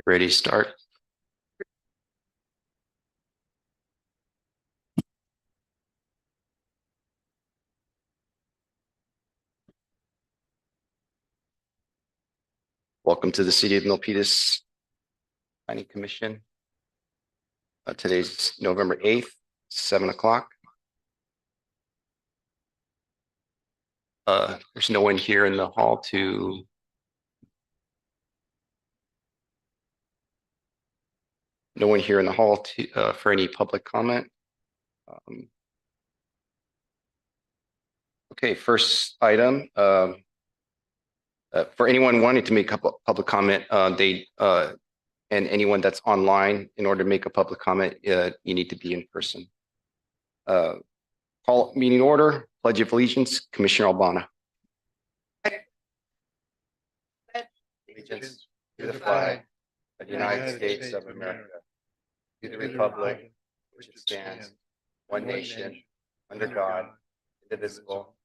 Ready to start? Welcome to the City of Milpitas Planning Commission. Today's November 8th, 7 o'clock. There's no one here in the hall for any public comment. Okay, first item. For anyone wanting to make a public comment, and anyone that's online, in order to make a public comment, you need to be in person. Call meeting order, Pledge of Allegiance, Commissioner Albana. Allegiance to the flag of the United States of America, to the republic which stands, one nation, under God, indivisible,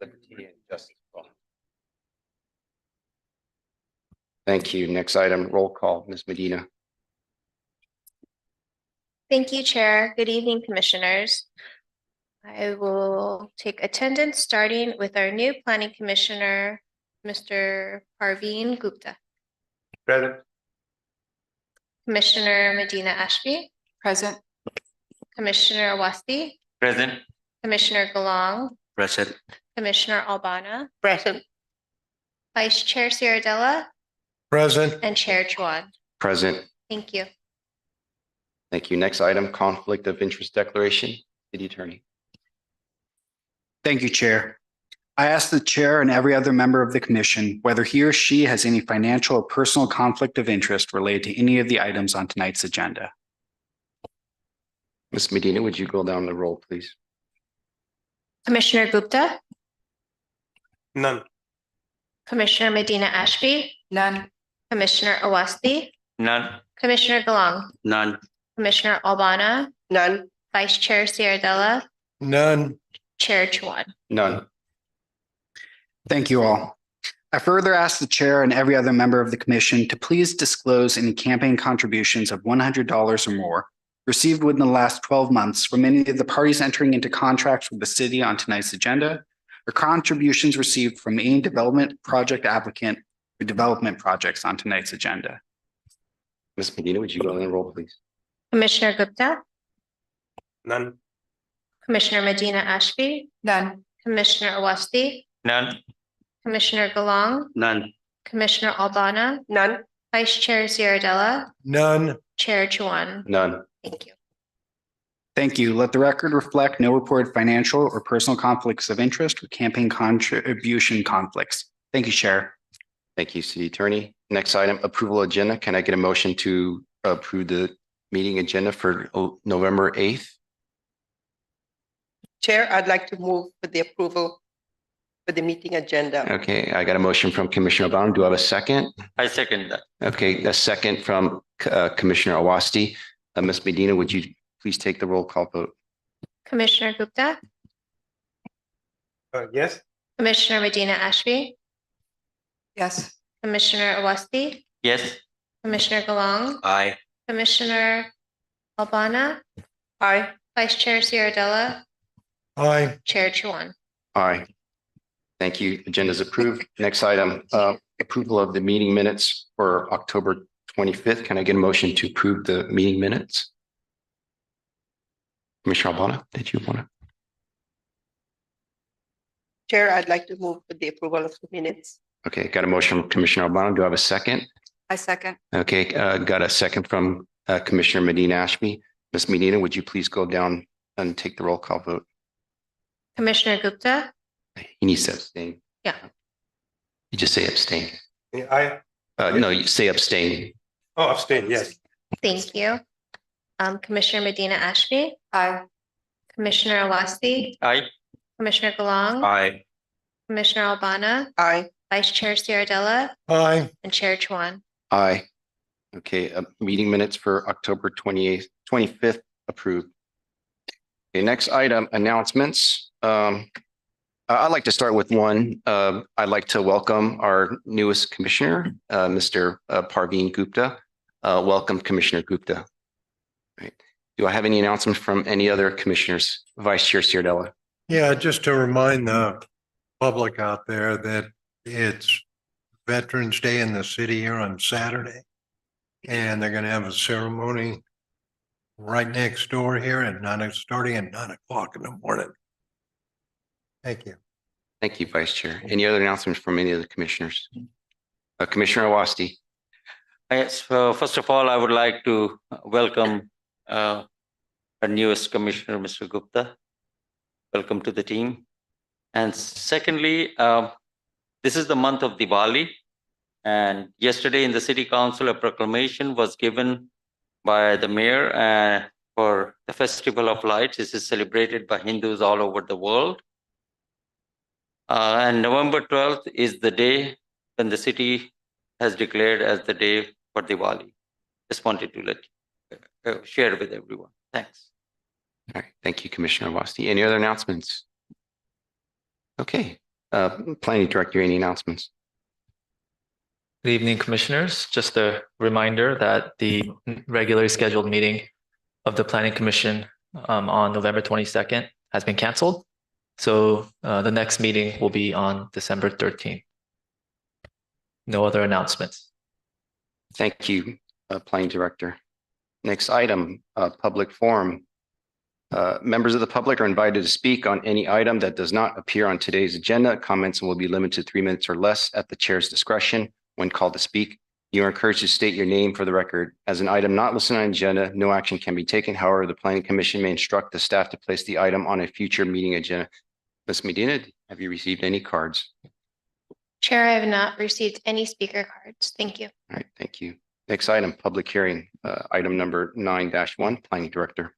liberty and justice for all. Thank you. Next item, roll call, Ms. Medina. Thank you, Chair. Good evening, Commissioners. I will take attendance starting with our new Planning Commissioner, Mr. Parveen Gupta. Present. Commissioner Medina Ashby. Present. Commissioner Awasti. Present. Commissioner Galang. Present. Commissioner Albana. Present. Vice Chair Sierradella. Present. And Chair Chuan. Present. Thank you. Thank you. Next item, conflict of interest declaration, City Attorney. Thank you, Chair. I ask the Chair and every other member of the Commission whether he or she has any financial or personal conflict of interest related to any of the items on tonight's agenda. Ms. Medina, would you go down the roll, please? Commissioner Gupta. None. Commissioner Medina Ashby. None. Commissioner Awasti. None. Commissioner Galang. None. Commissioner Albana. None. Vice Chair Sierradella. None. Chair Chuan. None. Thank you all. I further ask the Chair and every other member of the Commission to please disclose any campaign contributions of $100 or more received within the last 12 months from any of the parties entering into contracts with the city on tonight's agenda, or contributions received from any development project applicant for development projects on tonight's agenda. Ms. Medina, would you go down the roll, please? Commissioner Gupta. None. Commissioner Medina Ashby. None. Commissioner Awasti. None. Commissioner Galang. None. Commissioner Albana. None. Vice Chair Sierradella. None. Chair Chuan. None. Thank you. Thank you. Let the record reflect no reported financial or personal conflicts of interest or campaign contribution conflicts. Thank you, Chair. Thank you, City Attorney. Next item, approval agenda. Can I get a motion to approve the meeting agenda for November 8th? Chair, I'd like to move for the approval for the meeting agenda. Okay, I got a motion from Commissioner O'Donnell. Do I have a second? I second that. Okay, a second from Commissioner Awasti. Ms. Medina, would you please take the roll call vote? Commissioner Gupta. Yes. Commissioner Medina Ashby. Yes. Commissioner Awasti. Yes. Commissioner Galang. Aye. Commissioner Albana. Aye. Vice Chair Sierradella. Aye. Chair Chuan. Aye. Thank you. Agenda is approved. Next item, approval of the meeting minutes for October 25th. Can I get a motion to approve the meeting minutes? Commissioner Albana, did you want to? Chair, I'd like to move for the approval of the minutes. Okay, got a motion from Commissioner Albana. Do I have a second? I second. Okay, got a second from Commissioner Medina Ashby. Ms. Medina, would you please go down and take the roll call vote? Commissioner Gupta. He needs to abstain. Yeah. You just say abstain. Aye. No, you say abstain. Oh, abstain. Yes. Thank you. Commissioner Medina Ashby. Aye. Commissioner Awasti. Aye. Commissioner Galang. Aye. Commissioner Albana. Aye. Vice Chair Sierradella. Aye. And Chair Chuan. Aye. Okay, meeting minutes for October 25th approved. Okay, next item, announcements. I'd like to start with one. I'd like to welcome our newest commissioner, Mr. Parveen Gupta. Welcome, Commissioner Gupta. Right. Do I have any announcements from any other commissioners? Vice Chair Ciardella. Yeah, just to remind the public out there that it's Veterans Day in the city here on Saturday. And they're gonna have a ceremony right next door here starting at 9 o'clock in the morning. Thank you. Thank you, Vice Chair. Any other announcements from any of the commissioners? Commissioner Awasti. Yes, first of all, I would like to welcome our newest commissioner, Mr. Gupta. Welcome to the team. And secondly, this is the month of Diwali. And yesterday in the City Council, a proclamation was given by the mayor for the Festival of Lights. This is celebrated by Hindus all over the world. And November 12th is the day when the city has declared as the day for Diwali. Just wanted to share with everyone. Thanks. All right. Thank you, Commissioner Awasti. Any other announcements? Okay. Planning Director, any announcements? Good evening, Commissioners. Just a reminder that the regularly scheduled meeting of the Planning Commission on November 22nd has been canceled. So the next meeting will be on December 13th. No other announcements. Thank you, Planning Director. Next item, public forum. Members of the public are invited to speak on any item that does not appear on today's agenda. Comments will be limited to 3 minutes or less at the chair's discretion. When called to speak, you are encouraged to state your name for the record. As an item not listed on the agenda, no action can be taken. However, the Planning Commission may instruct the staff to place the item on a future meeting agenda. Ms. Medina, have you received any cards? Chair, I have not received any speaker cards. Thank you. All right, thank you. Next item, public hearing, item number 9-1, Planning Director.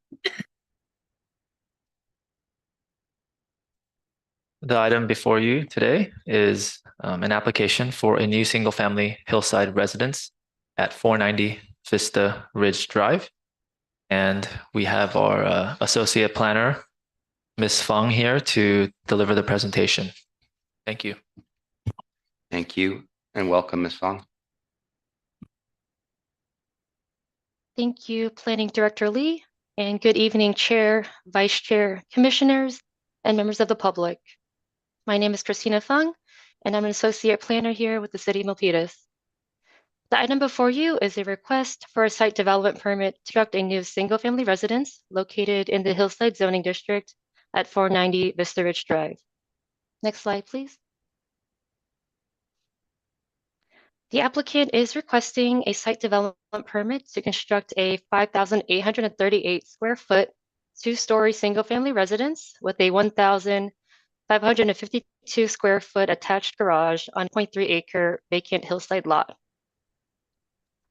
The item before you today is an application for a new single-family hillside residence at 490 Vista Ridge Drive. And we have our associate planner, Ms. Fung, here to deliver the presentation. Thank you. Thank you and welcome, Ms. Fong. Thank you, Planning Director Lee, and good evening, Chair, Vice Chair, Commissioners, and members of the public. My name is Christina Fung, and I'm an Associate Planner here with the City of Milpitas. The item before you is a request for a site development permit to construct a new single-family residence located in the Hillside Zoning District at 490 Vista Ridge Drive. Next slide, please. The applicant is requesting a site development permit to construct a 5,838 square foot, 2-story single-family residence with a 1,552 square foot attached garage on 0.3 acre vacant hillside lot.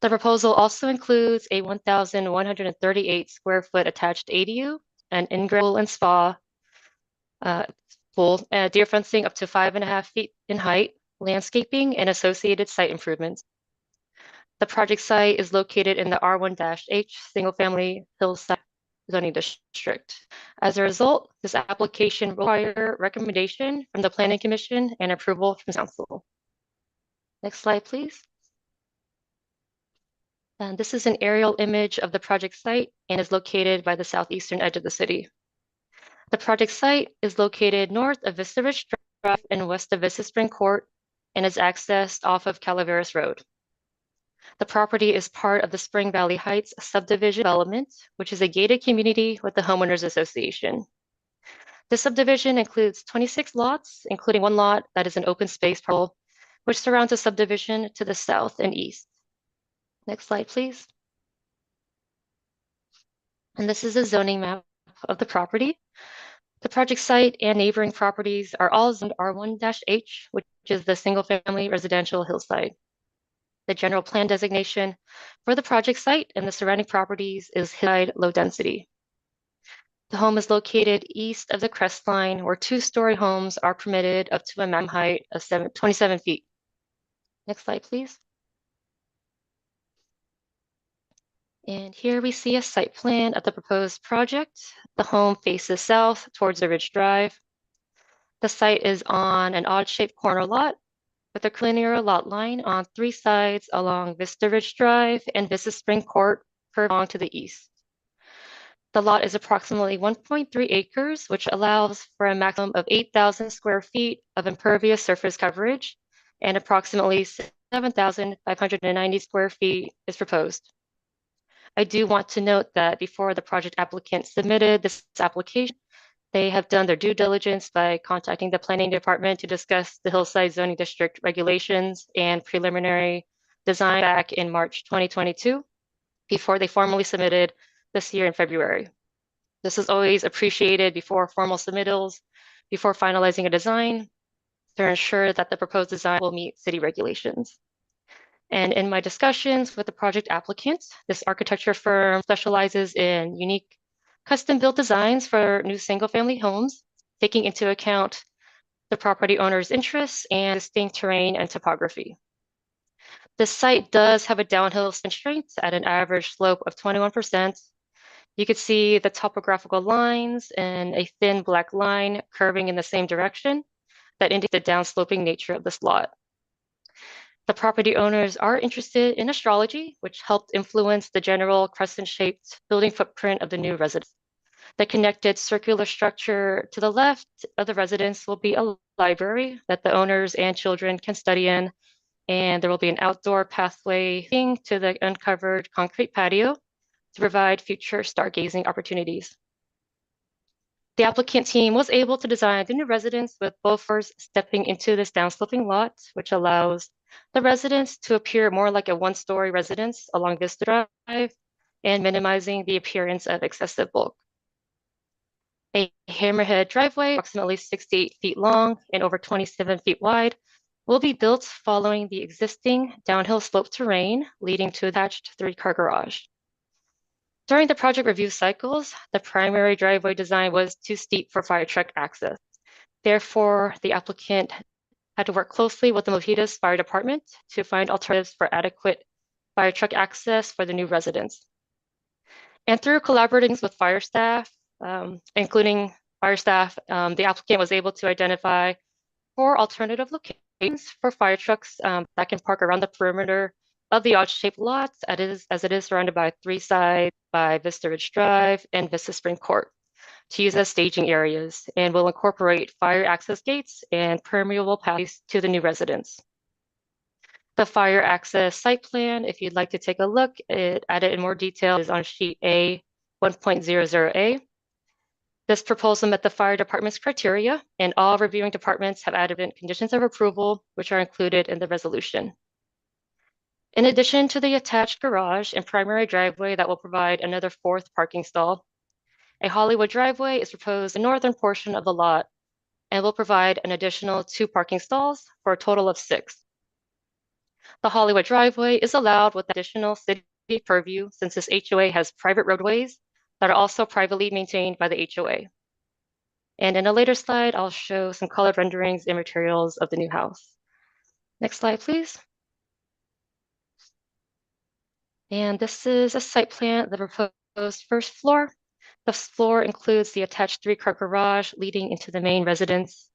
The proposal also includes a 1,138 square foot attached ADU, an in-ground pool and spa, pool, deer fencing up to 5.5 feet in height, landscaping, and associated site improvements. The project site is located in the R1-H single-family hillside zoning district. As a result, this application will require recommendation from the Planning Commission and approval from Council. Next slide, please. And this is an aerial image of the project site and is located by the southeastern edge of the city. The project site is located north of Vista Ridge Drive and west of Vista Spring Court and is accessed off of Calaveras Road. The property is part of the Spring Valley Heights subdivision development, which is a gated community with the Homeowners Association. This subdivision includes 26 lots, including 1 lot that is an open space parcel, which surrounds a subdivision to the south and east. Next slide, please. And this is a zoning map of the property. The project site and neighboring properties are all zoned R1-H, which is the single-family residential hillside. The general plan designation for the project site and the surrounding properties is hillside low density. The home is located east of the crest line, where 2-story homes are permitted up to a maximum height of 27 feet. Next slide, please. And here we see a site plan of the proposed project. The home faces south towards the Ridge Drive. The site is on an odd-shaped corner lot with a linear lot line on 3 sides along Vista Ridge Drive and Vista Spring Court curved along to the east. The lot is approximately 1.3 acres, which allows for a maximum of 8,000 square feet of impervious surface coverage, and approximately 7,590 square feet is proposed. I do want to note that before the project applicant submitted this application, they have done their due diligence by contacting the planning department to discuss the Hillside Zoning District regulations and preliminary design back in March 2022, before they formally submitted this year in February. This is always appreciated before formal submittals, before finalizing a design, to ensure that the proposed design will meet city regulations. And in my discussions with the project applicant, this architecture firm specializes in unique custom-built designs for new single-family homes, taking into account the property owner's interests and distinct terrain and topography. This site does have a downhill constraint at an average slope of 21%. You could see the topographical lines and a thin black line curving in the same direction that indicate the downsloping nature of this lot. The property owners are interested in astrology, which helped influence the general crescent-shaped building footprint of the new residence. The connected circular structure to the left of the residence will be a library that the owners and children can study in, and there will be an outdoor pathway to the uncovered concrete patio to provide future stargazing opportunities. The applicant team was able to design the new residence with buffers stepping into this downsloping lot, which allows the residence to appear more like a one-story residence along Vista Drive and minimizing the appearance of excessive bulk. A hammerhead driveway, approximately 68 feet long and over 27 feet wide, will be built following the existing downhill slope terrain leading to attached 3-car garage. During the project review cycles, the primary driveway design was too steep for fire truck access. Therefore, the applicant had to work closely with the Milpitas Fire Department to find alternatives for adequate fire truck access for the new residents. And through collaborating with fire staff, including fire staff, the applicant was able to identify 4 alternative locations for fire trucks that can park around the perimeter of the odd-shaped lots as it is surrounded by 3 sides by Vista Ridge Drive and Vista Spring Court to use as staging areas, and will incorporate fire access gates and permeable paths to the new residence. The fire access site plan, if you'd like to take a look at it in more detail, is on sheet A 1.00A. This proposal met the fire department's criteria, and all reviewing departments have added conditions of approval, which are included in the resolution. In addition to the attached garage and primary driveway that will provide another 4th parking stall, a Hollywood driveway is proposed in the northern portion of the lot and will provide an additional 2 parking stalls for a total of 6. The Hollywood driveway is allowed with additional city purview since this HOA has private roadways that are also privately maintained by the HOA. And in a later slide, I'll show some colored renderings and materials of the new house. Next slide, please. And this is a site plan of the proposed first floor. The floor includes the attached 3-car garage leading into the main residence.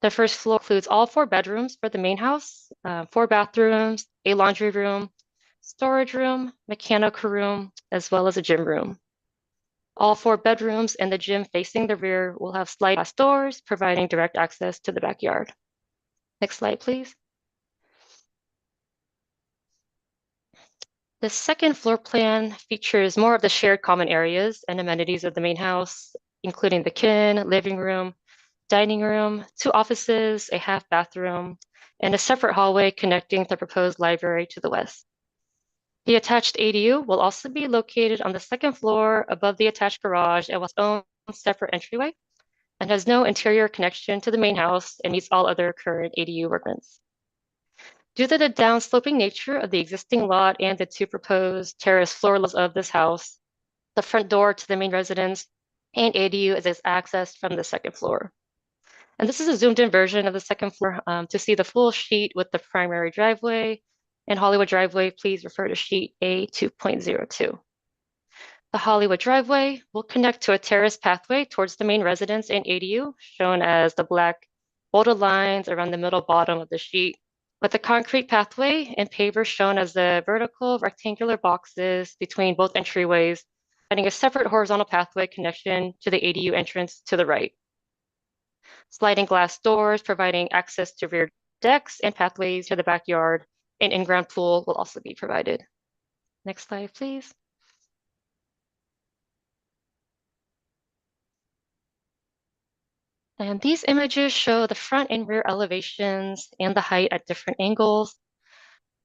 The first floor includes all 4 bedrooms for the main house, 4 bathrooms, a laundry room, storage room, mechanical room, as well as a gym room. All 4 bedrooms and the gym facing the rear will have sliding glass doors, providing direct access to the backyard. Next slide, please. The second floor plan features more of the shared common areas and amenities of the main house, including the kitchen, living room, dining room, 2 offices, a half bathroom, and a separate hallway connecting the proposed library to the west. The attached ADU will also be located on the 2nd floor above the attached garage and with its own separate entryway, and has no interior connection to the main house and meets all other current ADU requirements. Due to the downsloping nature of the existing lot and the 2 proposed terrace floor levels of this house, the front door to the main residence and ADU is accessed from the 2nd floor. And this is a zoomed in version of the 2nd floor. To see the full sheet with the primary driveway and Hollywood driveway, please refer to sheet A 2.02. The Hollywood driveway will connect to a terrace pathway towards the main residence and ADU, shown as the black bolded lines around the middle bottom of the sheet. with the concrete pathway and pavers shown as the vertical rectangular boxes between both entryways, adding a separate horizontal pathway connection to the ADU entrance to the right. Sliding glass doors providing access to rear decks and pathways to the backyard. An in-ground pool will also be provided. Next slide, please. And these images show the front and rear elevations and the height at different angles.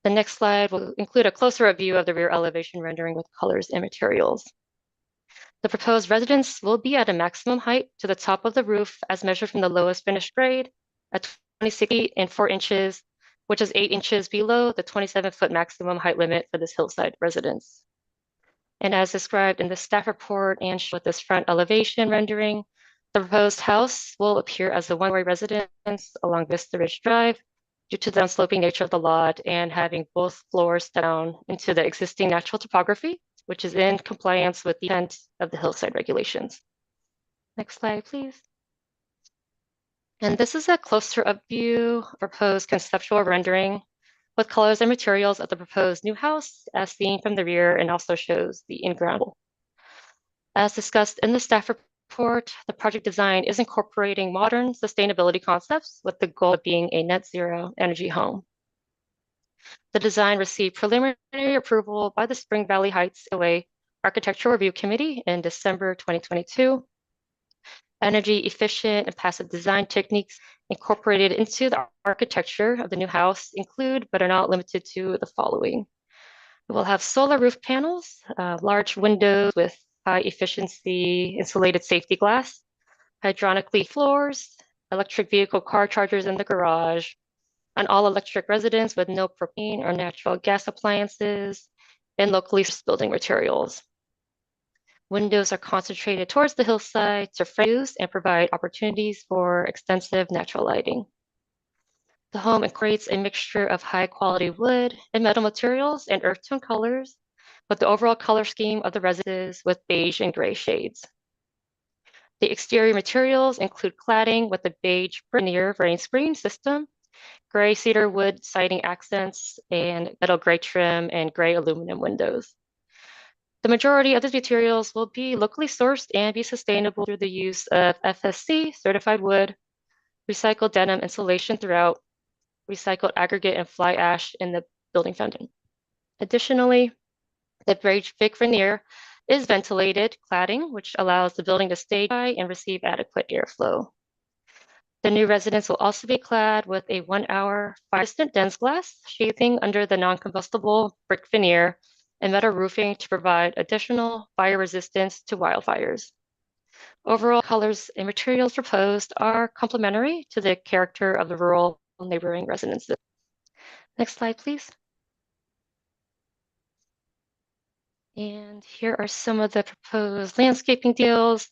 The next slide will include a closer view of the rear elevation rendering with colors and materials. The proposed residence will be at a maximum height to the top of the roof as measured from the lowest finished grade at 26 feet and 4 inches, which is 8 inches below the 27-foot maximum height limit for this hillside residence. And as described in the staff report and with this front elevation rendering, the proposed house will appear as a one-story residence along Vista Ridge Drive due to the downsloping nature of the lot and having both floors down into the existing natural topography, which is in compliance with the intent of the hillside regulations. Next slide, please. And this is a closer up view, proposed conceptual rendering with colors and materials of the proposed new house as seen from the rear and also shows the in-ground. As discussed in the staff report, the project design is incorporating modern sustainability concepts with the goal of being a net zero energy home. The design received preliminary approval by the Spring Valley Heights OA Architectural Review Committee in December 2022. Energy efficient and passive design techniques incorporated into the architecture of the new house include, but are not limited to, the following. It will have solar roof panels, large windows with high efficiency insulated safety glass, hydronically floors, electric vehicle car chargers in the garage, an all-electric residence with no propane or natural gas appliances, and locally sourced building materials. Windows are concentrated towards the hillside to fuse and provide opportunities for extensive natural lighting. The home incorporates a mixture of high-quality wood and metal materials and earth tone colors, with the overall color scheme of the residences with beige and gray shades. The exterior materials include cladding with a beige veneer rain screen system, gray cedar wood siding accents, and metal gray trim and gray aluminum windows. The majority of these materials will be locally sourced and be sustainable through the use of FSC certified wood, recycled denim insulation throughout, recycled aggregate and fly ash in the building foundation. Additionally, the beige veneer is ventilated cladding, which allows the building to stay dry and receive adequate airflow. The new residence will also be clad with a 1-hour fire-resistant dense glass sheathing under the non-combustible brick veneer and metal roofing to provide additional fire resistance to wildfires. Overall colors and materials proposed are complementary to the character of the rural neighboring residences. Next slide, please. And here are some of the proposed landscaping deals.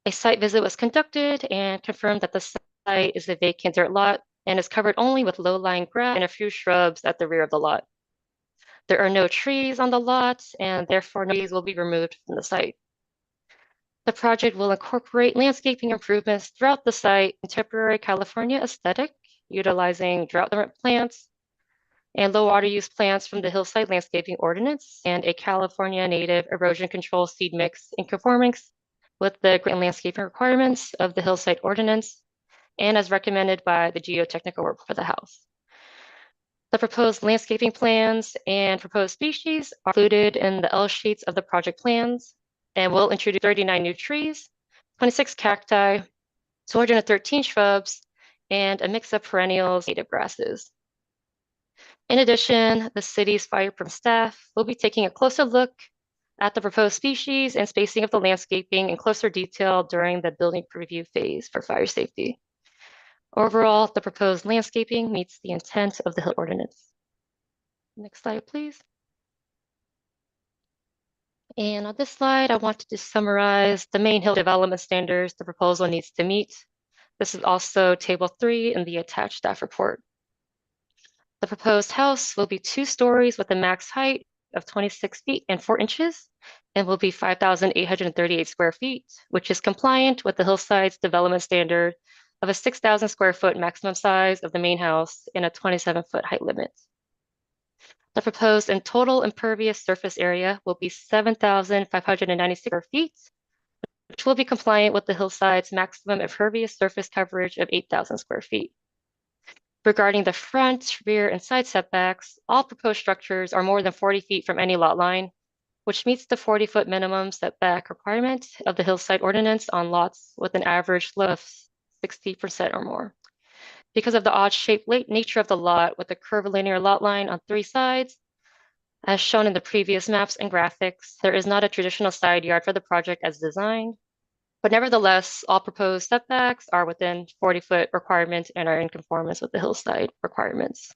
A site visit was conducted and confirmed that the site is a vacant dirt lot and is covered only with low-lying grass and a few shrubs at the rear of the lot. There are no trees on the lot, and therefore no trees will be removed from the site. The project will incorporate landscaping improvements throughout the site, contemporary California aesthetic, utilizing drought-tolerant plants and low water use plants from the Hillside Landscaping Ordinance and a California native erosion control seed mix in conformance with the green landscaping requirements of the Hillside Ordinance and as recommended by the geotechnical report for the house. The proposed landscaping plans and proposed species are included in the L sheets of the project plans and will introduce 39 new trees, 26 cacti, 213 shrubs, and a mix of perennials and native grasses. In addition, the city's fire-proof staff will be taking a closer look at the proposed species and spacing of the landscaping in closer detail during the building review phase for fire safety. Overall, the proposed landscaping meets the intent of the Hill Ordinance. Next slide, please. And on this slide, I wanted to summarize the main Hill development standards the proposal needs to meet. This is also Table 3 in the attached staff report. The proposed house will be 2 stories with a max height of 26 feet and 4 inches and will be 5,838 square feet, which is compliant with the Hillside's development standard of a 6,000 square foot maximum size of the main house and a 27-foot height limit. The proposed and total impervious surface area will be 7,596 square feet, which will be compliant with the hillside's maximum impervious surface coverage of 8,000 square feet. Regarding the front, rear, and side setbacks, all proposed structures are more than 40 feet from any lot line, which meets the 40-foot minimum setback requirement of the hillside ordinance on lots with an average slope of 60% or more. Because of the odd-shaped nature of the lot with a curvilinear lot line on 3 sides, as shown in the previous maps and graphics, there is not a traditional side yard for the project as designed. But nevertheless, all proposed setbacks are within 40-foot requirement and are in conformance with the hillside requirements.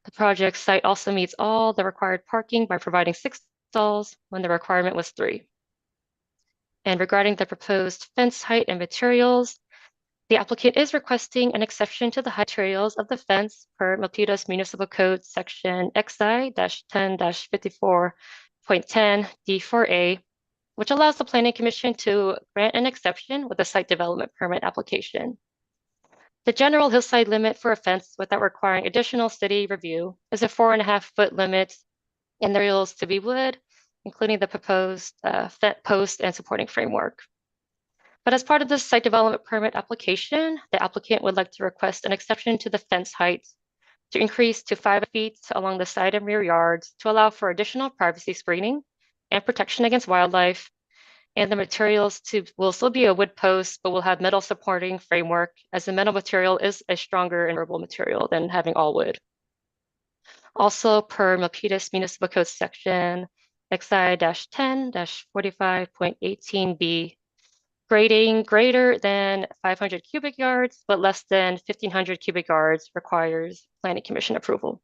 The project site also meets all the required parking by providing 6 stalls when the requirement was 3. And regarding the proposed fence height and materials, the applicant is requesting an exception to the height materials of the fence per Milpitas Municipal Code Section XI-10-54.10 D4A, which allows the Planning Commission to grant an exception with a site development permit application. The general hillside limit for a fence without requiring additional city review is a 4.5-foot limit, and the materials to be wood, including the proposed post and supporting framework. But as part of this site development permit application, the applicant would like to request an exception to the fence height to increase to 5 feet along the side and rear yards to allow for additional privacy screening and protection against wildlife. And the materials will still be a wood post, but will have metal supporting framework, as the metal material is a stronger and durable material than having all wood. Also, per Milpitas Municipal Code Section XI-10-45.18b, grading greater than 500 cubic yards, but less than 1,500 cubic yards requires Planning Commission approval.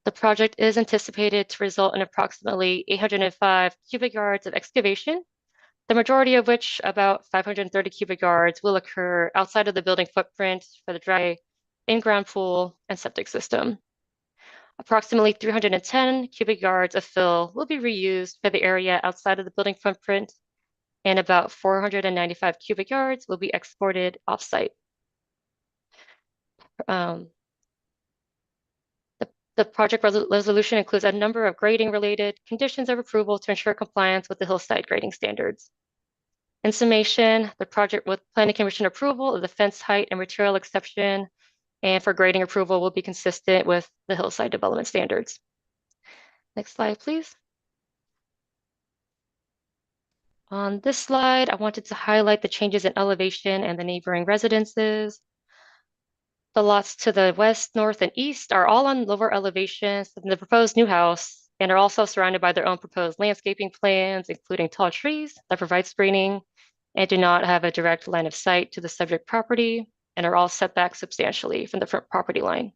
The project is anticipated to result in approximately 805 cubic yards of excavation, the majority of which, about 530 cubic yards, will occur outside of the building footprint for the dry in-ground pool and septic system. Approximately 310 cubic yards of fill will be reused for the area outside of the building footprint, and about 495 cubic yards will be exported offsite. The project resolution includes a number of grading-related conditions of approval to ensure compliance with the hillside grading standards. In summation, the project with Planning Commission approval of the fence height and material exception and for grading approval will be consistent with the hillside development standards. Next slide, please. On this slide, I wanted to highlight the changes in elevation and the neighboring residences. The lots to the west, north, and east are all on lower elevations than the proposed new house and are also surrounded by their own proposed landscaping plans, including tall trees that provide screening and do not have a direct line of sight to the subject property and are all set back substantially from the front property line.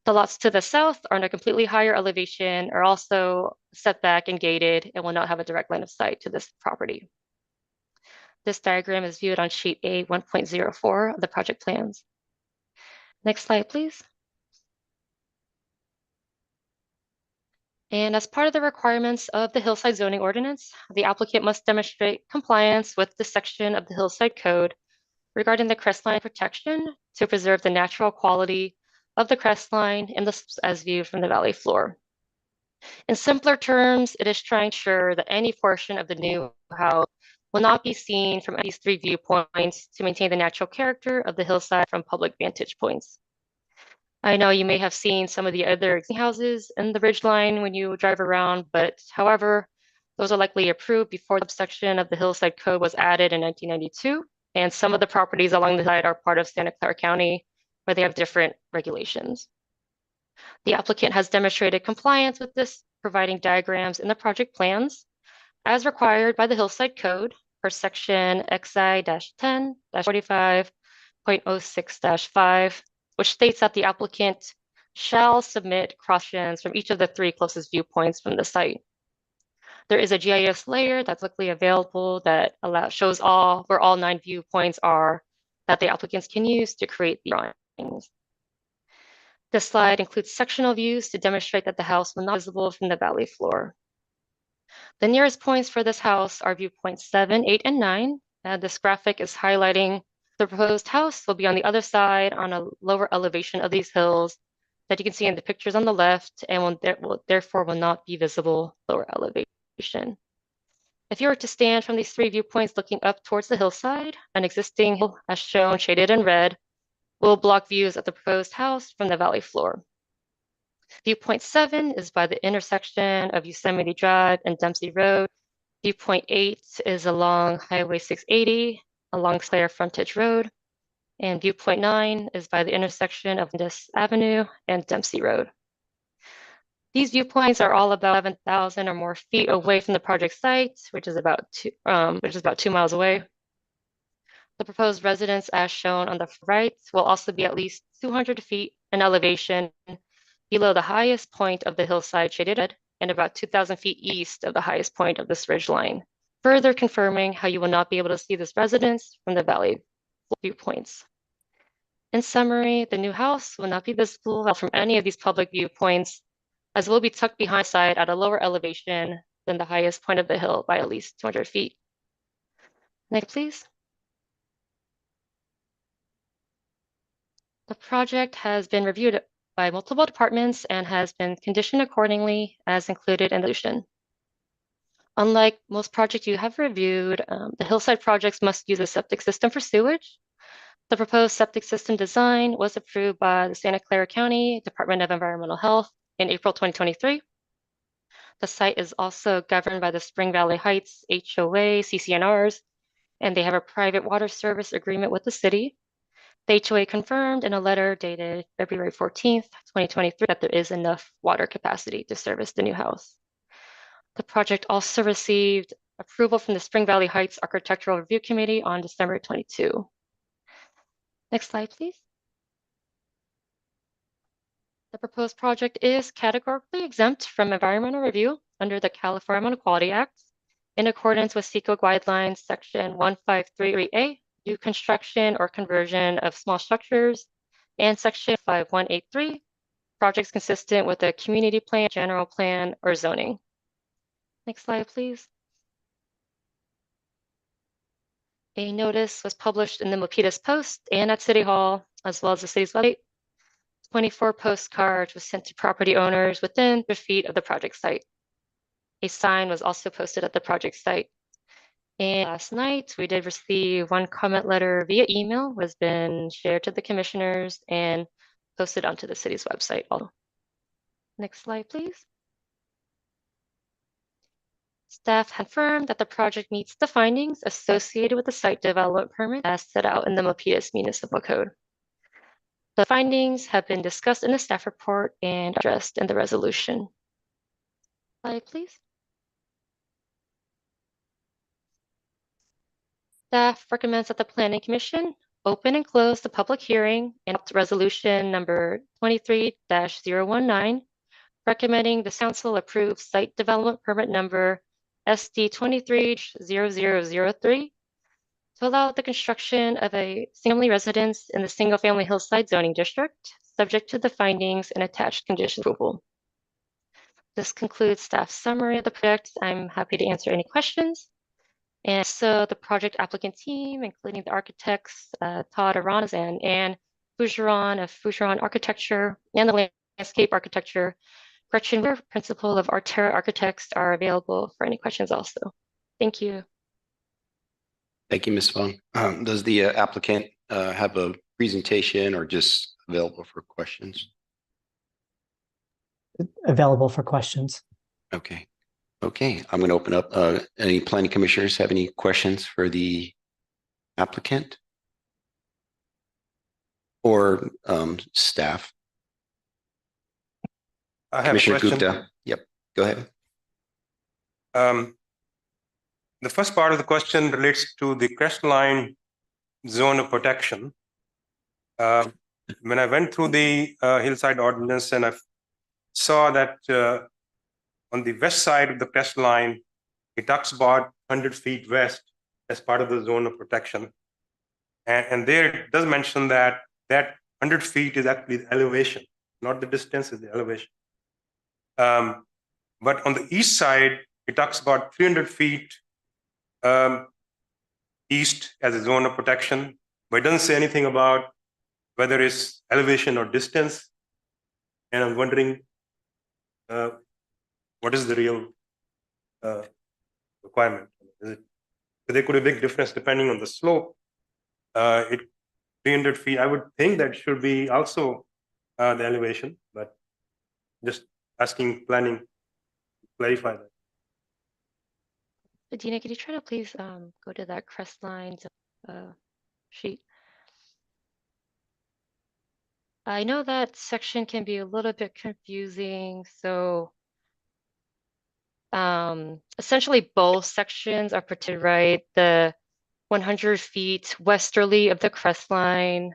The lots to the south are on a completely higher elevation, are also set back and gated, and will not have a direct line of sight to this property. This diagram is viewed on sheet A 1.04 of the project plans. Next slide, please. And as part of the requirements of the Hillside Zoning Ordinance, the applicant must demonstrate compliance with the section of the Hillside Code regarding the crestline protection to preserve the natural quality of the crestline and the slopes as viewed from the valley floor. In simpler terms, it is trying to ensure that any portion of the new house will not be seen from these 3 viewpoints to maintain the natural character of the hillside from public vantage points. I know you may have seen some of the other existing houses in the ridgeline when you drive around, but however, those are likely approved before the subsection of the Hillside Code was added in 1992, and some of the properties along the side are part of Santa Clara County, where they have different regulations. The applicant has demonstrated compliance with this, providing diagrams in the project plans as required by the Hillside Code per section XI-10-45.06-5, which states that the applicant shall submit cross-sections from each of the 3 closest viewpoints from the site. There is a GIS layer that's likely available that shows where all 9 viewpoints are that the applicants can use to create the drawings. This slide includes sectional views to demonstrate that the house will not be visible from the valley floor. The nearest points for this house are viewpoints 7, 8, and 9. This graphic is highlighting The proposed house will be on the other side on a lower elevation of these hills that you can see in the pictures on the left and therefore will not be visible lower elevation. If you were to stand from these three viewpoints looking up towards the hillside, an existing hill, as shown shaded in red, will block views of the proposed house from the valley floor. Viewpoint 7 is by the intersection of Yosemite Drive and Dempsey Road. Viewpoint 8 is along Highway 680 along Slayer Frontage Road. And viewpoint 9 is by the intersection of Indus Avenue and Dempsey Road. These viewpoints are all about 11,000 or more feet away from the project site, which is about 2 miles away. The proposed residence, as shown on the right, will also be at least 200 feet in elevation below the highest point of the hillside shaded red and about 2,000 feet east of the highest point of this ridge line, further confirming how you will not be able to see this residence from the valley viewpoints. In summary, the new house will not be visible from any of these public viewpoints, as it will be tucked behind site at a lower elevation than the highest point of the hill by at least 200 feet. Next, please. The project has been reviewed by multiple departments and has been conditioned accordingly as included in the resolution. Unlike most projects you have reviewed, the hillside projects must use a septic system for sewage. The proposed septic system design was approved by the Santa Clara County Department of Environmental Health in April 2023. The site is also governed by the Spring Valley Heights HOA CCNRs, and they have a private water service agreement with the city. The HOA confirmed in a letter dated February 14th, 2023, that there is enough water capacity to service the new house. The project also received approval from the Spring Valley Heights Architectural Review Committee on December 22. Next slide, please. The proposed project is categorically exempt from environmental review under the California Environmental Quality Act in accordance with CEQA guidelines section 153A, new construction or conversion of small structures, and section 5183, projects consistent with a community plan, general plan, or zoning. Next slide, please. A notice was published in the Milpitas Post and at City Hall, as well as the city's website. 24 postcards were sent to property owners within 3 feet of the project site. A sign was also posted at the project site. And last night, we did receive one comment letter via email, was been shared to the commissioners and posted onto the city's website. Next slide, please. Staff confirmed that the project meets the findings associated with the site development permit as set out in the Milpitas Municipal Code. The findings have been discussed in the staff report and addressed in the resolution. Slide, please. Staff recommends that the Planning Commission open and close the public hearing and adopt resolution number 23-019, recommending the council approve site development permit number SD 23-0003 to allow the construction of a family residence in the single-family hillside zoning district, subject to the findings and attached condition approval. This concludes staff's summary of the project. I'm happy to answer any questions. And so the project applicant team, including the architects, Todd Aranazan and Fujiran of Fujiran Architecture and the landscape architecture, Gretchen Weir, principal of Artera Architects, are available for any questions also. Thank you. Thank you, Ms. Fung. Does the applicant have a presentation or just available for questions? Available for questions. Okay. Okay, I'm going to open up. Any planning commissioners have any questions for the applicant or staff? I have Commissioner a question. Gupta. Yep, go ahead. The first part of the question relates to the crest line zone of protection. When I went through the hillside ordinance and I saw that on the west side of the crest line, it talks about 100 feet west as part of the zone of protection. And there it does mention that 100 feet is actually the elevation, not the distance, is the elevation. But on the east side, it talks about 300 feet east as a zone of protection, but it doesn't say anything about whether it's elevation or distance. And I'm wondering, what is the real requirement? There could be a big difference depending on the slope. 300 feet, I would think that should be also the elevation, but just asking planning to clarify that. Dina, could you try to please go to that crest lines sheet? I know that section can be a little bit confusing, so essentially both sections are protected, right? The 100 feet westerly of the crest line.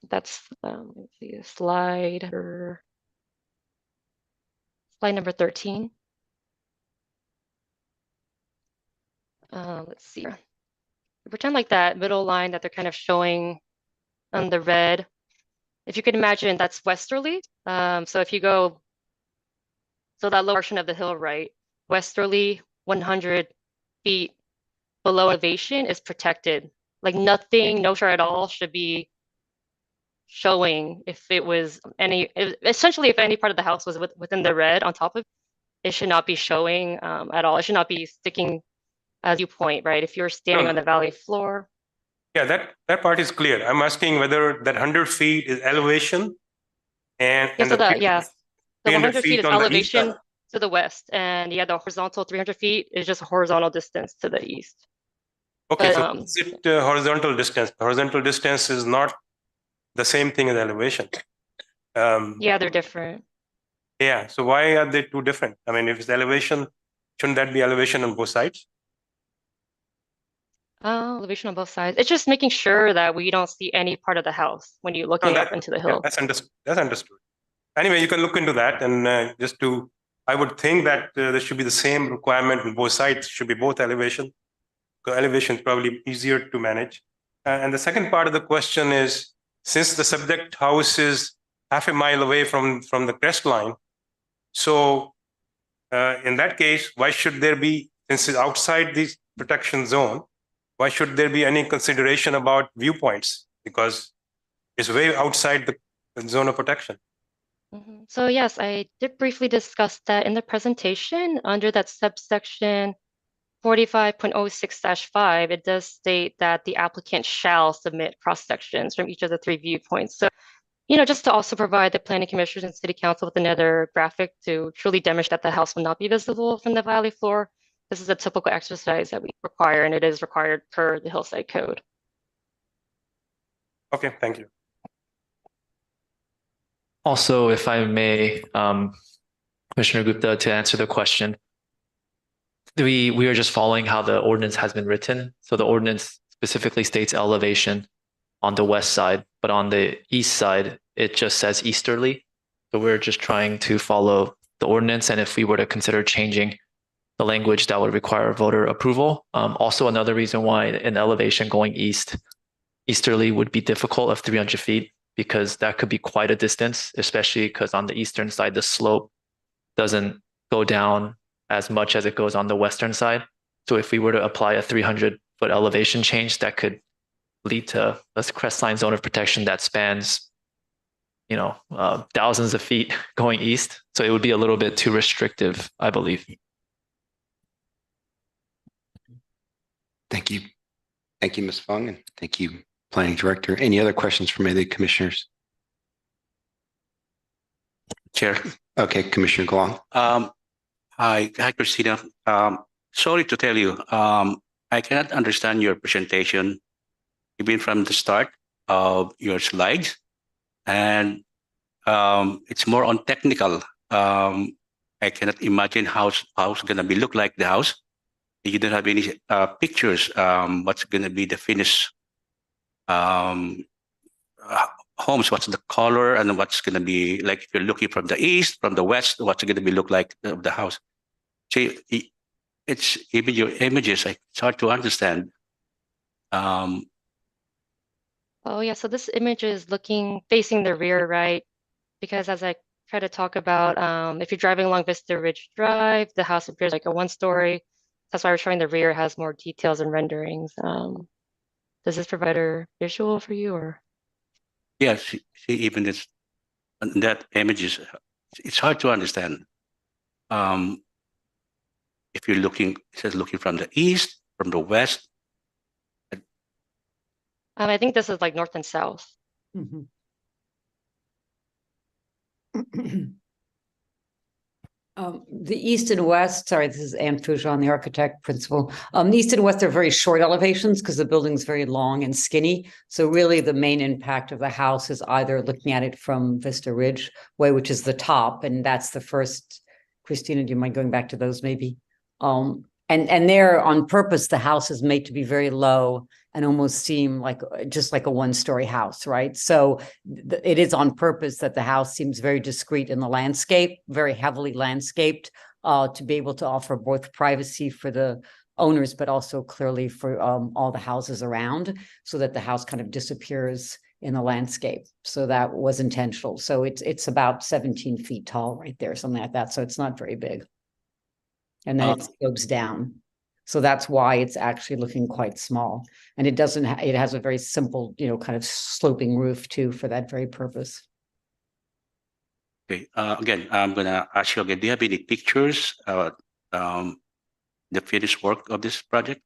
That's let's see, slide number 13. Let's see. Pretend like that middle line that they're kind of showing on the red. If you could imagine, that's westerly. So if you go, so that lower portion of the hill, right? Westerly, 100 feet below elevation is protected. Like nothing, no shore at all should be showing if it was essentially if any part of the house was within the red on top of it, should not be showing at all. It should not be sticking as you point, right? If you're standing on the valley floor. Yeah, that part is clear. I'm asking whether that 100 feet is elevation and The 100 feet is on the east elevation side. to the west, and yeah, the horizontal 300 feet is just a horizontal distance to the east. Okay, But, so is it horizontal distance? Horizontal distance is not the same thing as elevation. yeah, they're different. Yeah, so why are they two different? I mean, if it's elevation, shouldn't that be elevation on both sides? Elevation on both sides. It's just making sure that we don't see any part of the house when you're looking up into the hill. That's understood. Anyway, you can look into that, and I would think that there should be the same requirement on both sides. Should be both elevation. Because elevation is probably easier to manage. And the second part of the question is, since the subject house is half a mile away from the crest line, so in that case, why should there be, since it's outside the protection zone, why should there be any consideration about viewpoints? Because it's way outside the zone of protection. So yes, I did briefly discuss that in the presentation under that subsection 45.06-5. It does state that the applicant shall submit cross sections from each of the 3 viewpoints. So, just to also provide the planning commissioners and city council with another graphic to truly demonstrate that the house will not be visible from the valley floor. This is a typical exercise that we require, and it is required per the Hillside Code. Okay, thank you. Also, if I may, Commissioner Gupta, to answer the question, we are just following how the ordinance has been written. So the ordinance specifically states elevation on the west side, but on the east side, it just says easterly. So we're just trying to follow the ordinance. And if we were to consider changing the language, that would require voter approval. Also, another reason why an elevation going easterly would be difficult of 300 feet, because that could be quite a distance, especially because on the eastern side, the slope doesn't go down as much as it goes on the western side. So if we were to apply a 300-foot elevation change, that could lead to a crest line zone of protection that spans, thousands of feet going east. So it would be a little bit too restrictive, I believe. Thank you. Thank you, Ms. Fung, and thank you, Planning Director. Any other questions from any of the commissioners? Chair. Okay, Commissioner Glong. Hi, Christina. Sorry to tell you, I cannot understand your presentation, even from the start of your slides, and it's more on technical. I cannot imagine how it's gonna be look like the house. You don't have any pictures. What's gonna be the finished homes? What's the color, and what's gonna be like if you're looking from the east, from the west? What's gonna be look like of the house? See, it's even your images. It's hard to understand. Oh yeah, so this image is facing the rear, right? Because as I try to talk about, if you're driving along Vista Ridge Drive, the house appears like a 1-story. That's why we're showing the rear has more details and renderings. Does this provide a visual for you or? Yes, see, even this, that image is, it's hard to understand. If you're looking, it says looking from the east, from the west. I think this is like north and south. Mhm. The east and west, sorry, this is Anne Foujon, the architect principal. The east and west are very short elevations because the building's very long and skinny. So really the main impact of the house is either looking at it from Vista Ridge Way, which is the top, and that's the first. Christina, do you mind going back to those maybe? And there on purpose, the house is made to be very low and almost seem like just like a one-story house, right? So it is on purpose that the house seems very discreet in the landscape, very heavily landscaped, to be able to offer both privacy for the owners, but also clearly for all the houses around, so that the house kind of disappears in the landscape. So that was intentional. So it's about 17 feet tall right there, something like that. So it's not very big. And then it slopes down. So that's why it's actually looking quite small. And it doesn't, it has a very simple, kind of sloping roof too, for that very purpose. Okay, again, I'm gonna ask you again, do you have any pictures, the finished work of this project?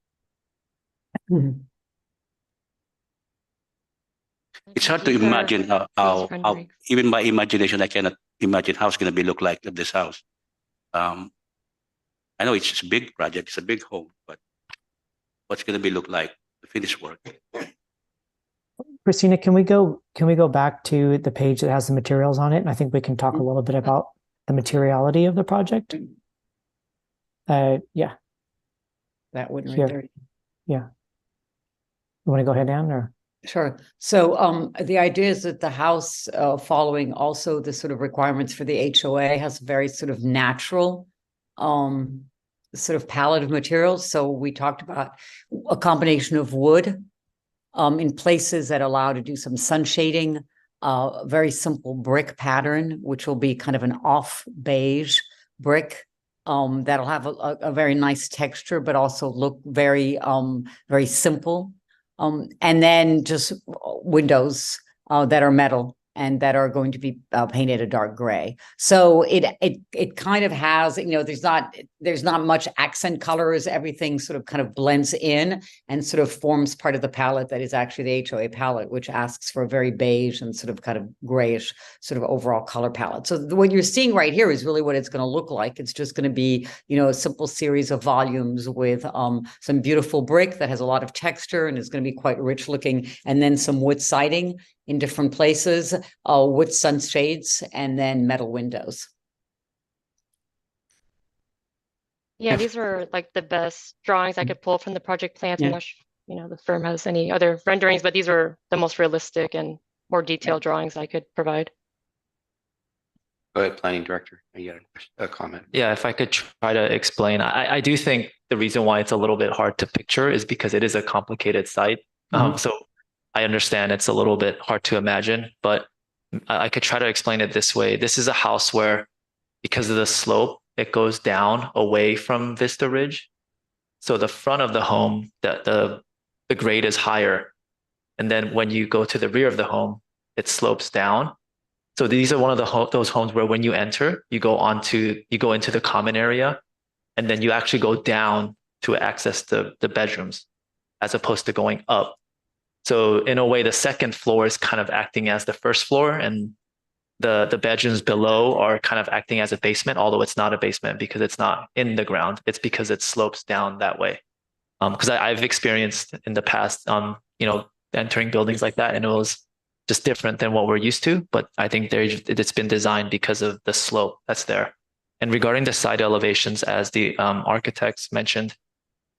Mhm. It's hard to These are imagine how renderings. even by imagination, I cannot imagine how it's gonna be look like of this house. I know it's just a big project, it's a big home, but what's gonna be look like the finished work? Christina, can we go back to the page that has the materials on it? And I think we can talk a little bit about the materiality of the project. Yeah, That one right Here. there. yeah. You want to go ahead, Anne, or? Sure. So the idea is that the house, following also the sort of requirements for the HOA, has very sort of natural sort of palette of materials. So we talked about a combination of wood in places that allow to do some sun shading, very simple brick pattern, which will be kind of an off beige brick. That'll have a very nice texture, but also look very, very simple. And then just windows that are metal and that are going to be painted a dark gray. So it kind of has, there's not much accent colors. Everything sort of kind of blends in and sort of forms part of the palette that is actually the HOA palette, which asks for a very beige and sort of kind of grayish sort of overall color palette. So what you're seeing right here is really what it's going to look like. It's just going to be, a simple series of volumes with some beautiful brick that has a lot of texture and is going to be quite rich looking, and then some wood siding in different places, wood sunshades, and then metal windows. Yeah, these are like the best drawings I could pull from the project plans. Yeah. I'm not sure, the firm has any other renderings, but these are the most realistic and more detailed drawings I could provide. Go ahead, planning director. You got a comment? Yeah, if I could try to explain, I do think the reason why it's a little bit hard to picture is because it is a complicated site. So I understand it's a little bit hard to imagine, but I could try to explain it this way. This is a house where, because of the slope, it goes down away from Vista Ridge. So the front of the home, the grade is higher. And then when you go to the rear of the home, it slopes down. So these are one of those homes where when you enter, you go into the common area, and then you actually go down to access the bedrooms as opposed to going up. So in a way, the second floor is kind of acting as the first floor, and the bedrooms below are kind of acting as a basement, although it's not a basement because it's not in the ground. It's because it slopes down that way. Because I've experienced in the past, entering buildings like that, and it was just different than what we're used to. But I think it's been designed because of the slope that's there. And regarding the side elevations, as the architects mentioned,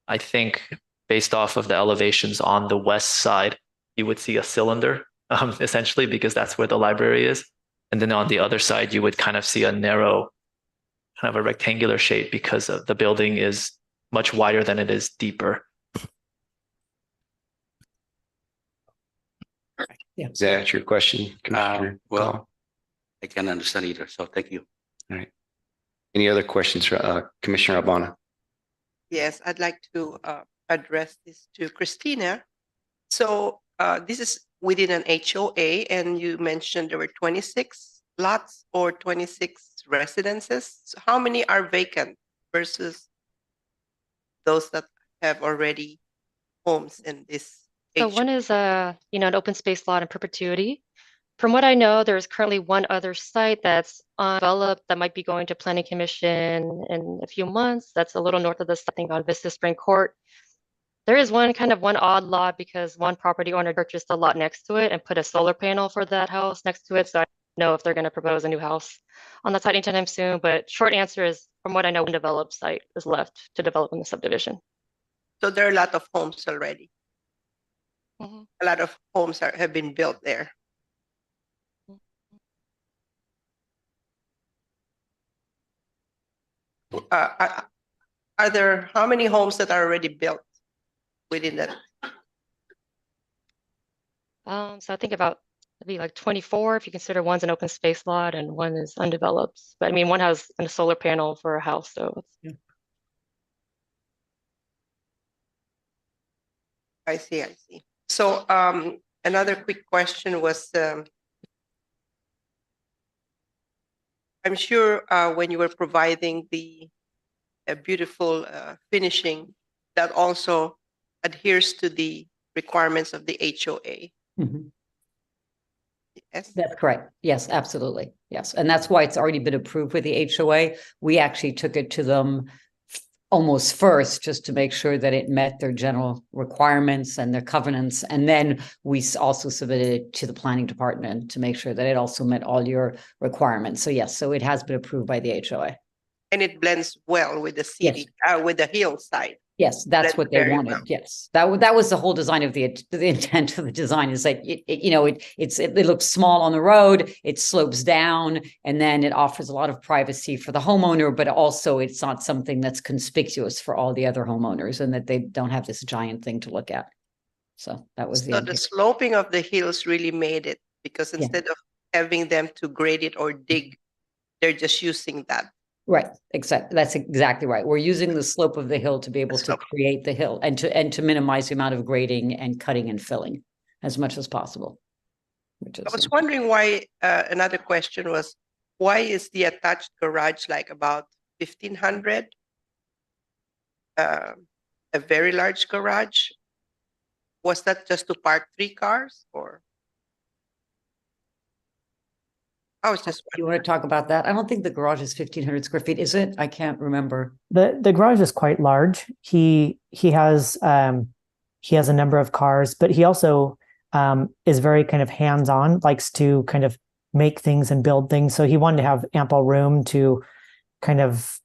I think based off of the elevations on the west side, you would see a cylinder, essentially, because that's where the library is. And then on the other side, you would kind of see a narrow, kind of a rectangular shape because of the building is much wider than it is deeper. Yeah. Does that answer your question, Commissioner? Well, I can't understand either, so thank you. All right. Any other questions for Commissioner Albana? Yes, I'd like to address this to Christina. So this is within an HOA, and you mentioned there were 26 lots or 26 residences. So how many are vacant versus those that have already homes in this So HOA? one is an open space lot in perpetuity. From what I know, there's currently one other site that's undeveloped that might be going to Planning Commission in a few months. That's a little north of this, I think, on Vista Spring Court. There is one odd lot because one property owner purchased a lot next to it and put a solar panel for that house next to it. So I don't know if they're going to propose a new house on that site anytime soon. But short answer is, from what I know, one developed site is left to develop in the subdivision. So there are a lot of homes already. Mhm. A lot of homes have been built there. Are there how many homes that are already built within that? So I think about maybe like 24 if you consider one's an open space lot and one is undeveloped. But I mean, one has a solar panel for a house, so it's I see. So another quick question was, I'm sure when you were providing the beautiful finishing, that also adheres to the requirements of the HOA. Mhm. Yes. That's correct. Yes, absolutely. Yes. And that's why it's already been approved with the HOA. We actually took it to them almost first, just to make sure that it met their general requirements and their covenants. And then we also submitted it to the planning department to make sure that it also met all your requirements. So yes, so it has been approved by the HOA. And it blends well with the city, with the hillside. Yes, that's Blends what they very wanted. well. Yes, that was the whole design of the intent of the design is that it looks small on the road, it slopes down, and then it offers a lot of privacy for the homeowner, but also it's not something that's conspicuous for all the other homeowners, and that they don't have this giant thing to look at. So that was the So the idea. sloping of the hills really made it, because instead of having them to grade it or dig, they're just using that. Right, exactly. That's exactly right. We're using the slope of the hill to be able to create the hill and to minimize the amount of grading and cutting and filling as much as possible. I was wondering why, another question was, why is the attached garage like about 1,500? A very large garage? Was that just to park 3 cars, or? I was just You want to talk about that? I don't think the garage is 1,500 square feet, is it? I can't remember. The garage is quite large. He has a number of cars, but he also is very kind of hands-on, likes to kind of make things and build things. So he wanted to have ample room to kind of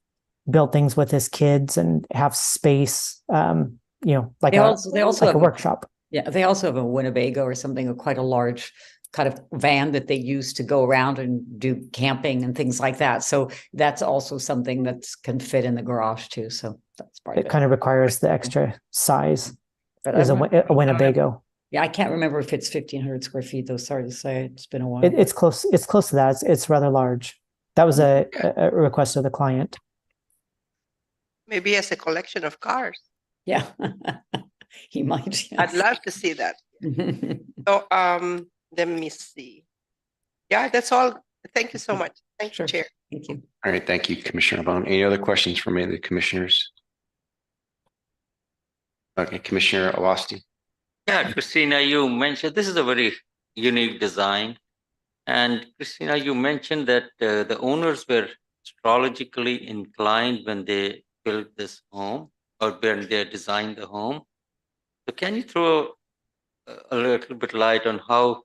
build things with his kids and have space, like They also a have workshop. Yeah, they also have a Winnebago or something, quite a large kind of van that they use to go around and do camping and things like that. So that's also something that can fit in the garage too. So that's part of It it. kind of requires the extra size. But Is a Winnebago. Yeah, I can't remember if it's 1,500 square feet though. Sorry to say, it's been a while. It's close. It's close to that. It's rather large. That was a request of the client. maybe he has a collection of cars. Yeah, he might. I'd love to see that. So let me see. Yeah, that's all. Thank you so much. Thank you, Chair. Thank you. All right, thank you, Commissioner Bone. Any other questions from any of the commissioners? Okay, Commissioner Awasti. Yeah, Christina, you mentioned this is a very unique design. And Christina, you mentioned that the owners were astrologically inclined when they built this home or when they designed the home. So can you throw a little bit light on how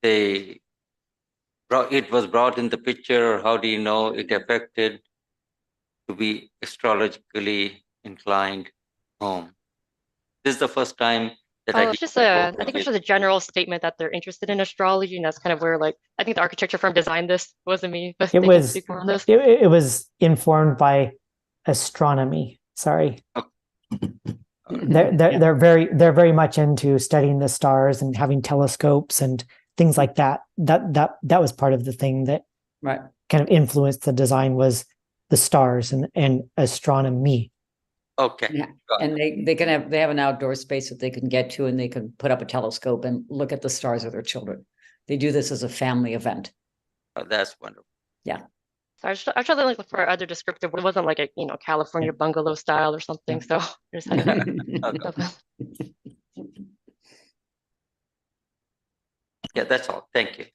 it was brought in the picture, or how do you know it affected to be astrologically inclined home? This is the first time that it's just I think it's just a general statement that they're interested in astrology, and that's kind of where I think the architecture firm designed this. It wasn't me, but It was informed by astronomy. Sorry. They're very much into studying the stars and having telescopes and things like that. That was part of the thing that kind of influenced the design, was the stars and astronomy. Okay. Yeah, got it. and they have an outdoor space that they can get to, and they can put up a telescope and look at the stars with their children. They do this as a family event. Oh, that's wonderful. So I tried to look for other descriptive. It wasn't like a California bungalow style or something. So I just had Okay. Yeah, that's all. Thank you.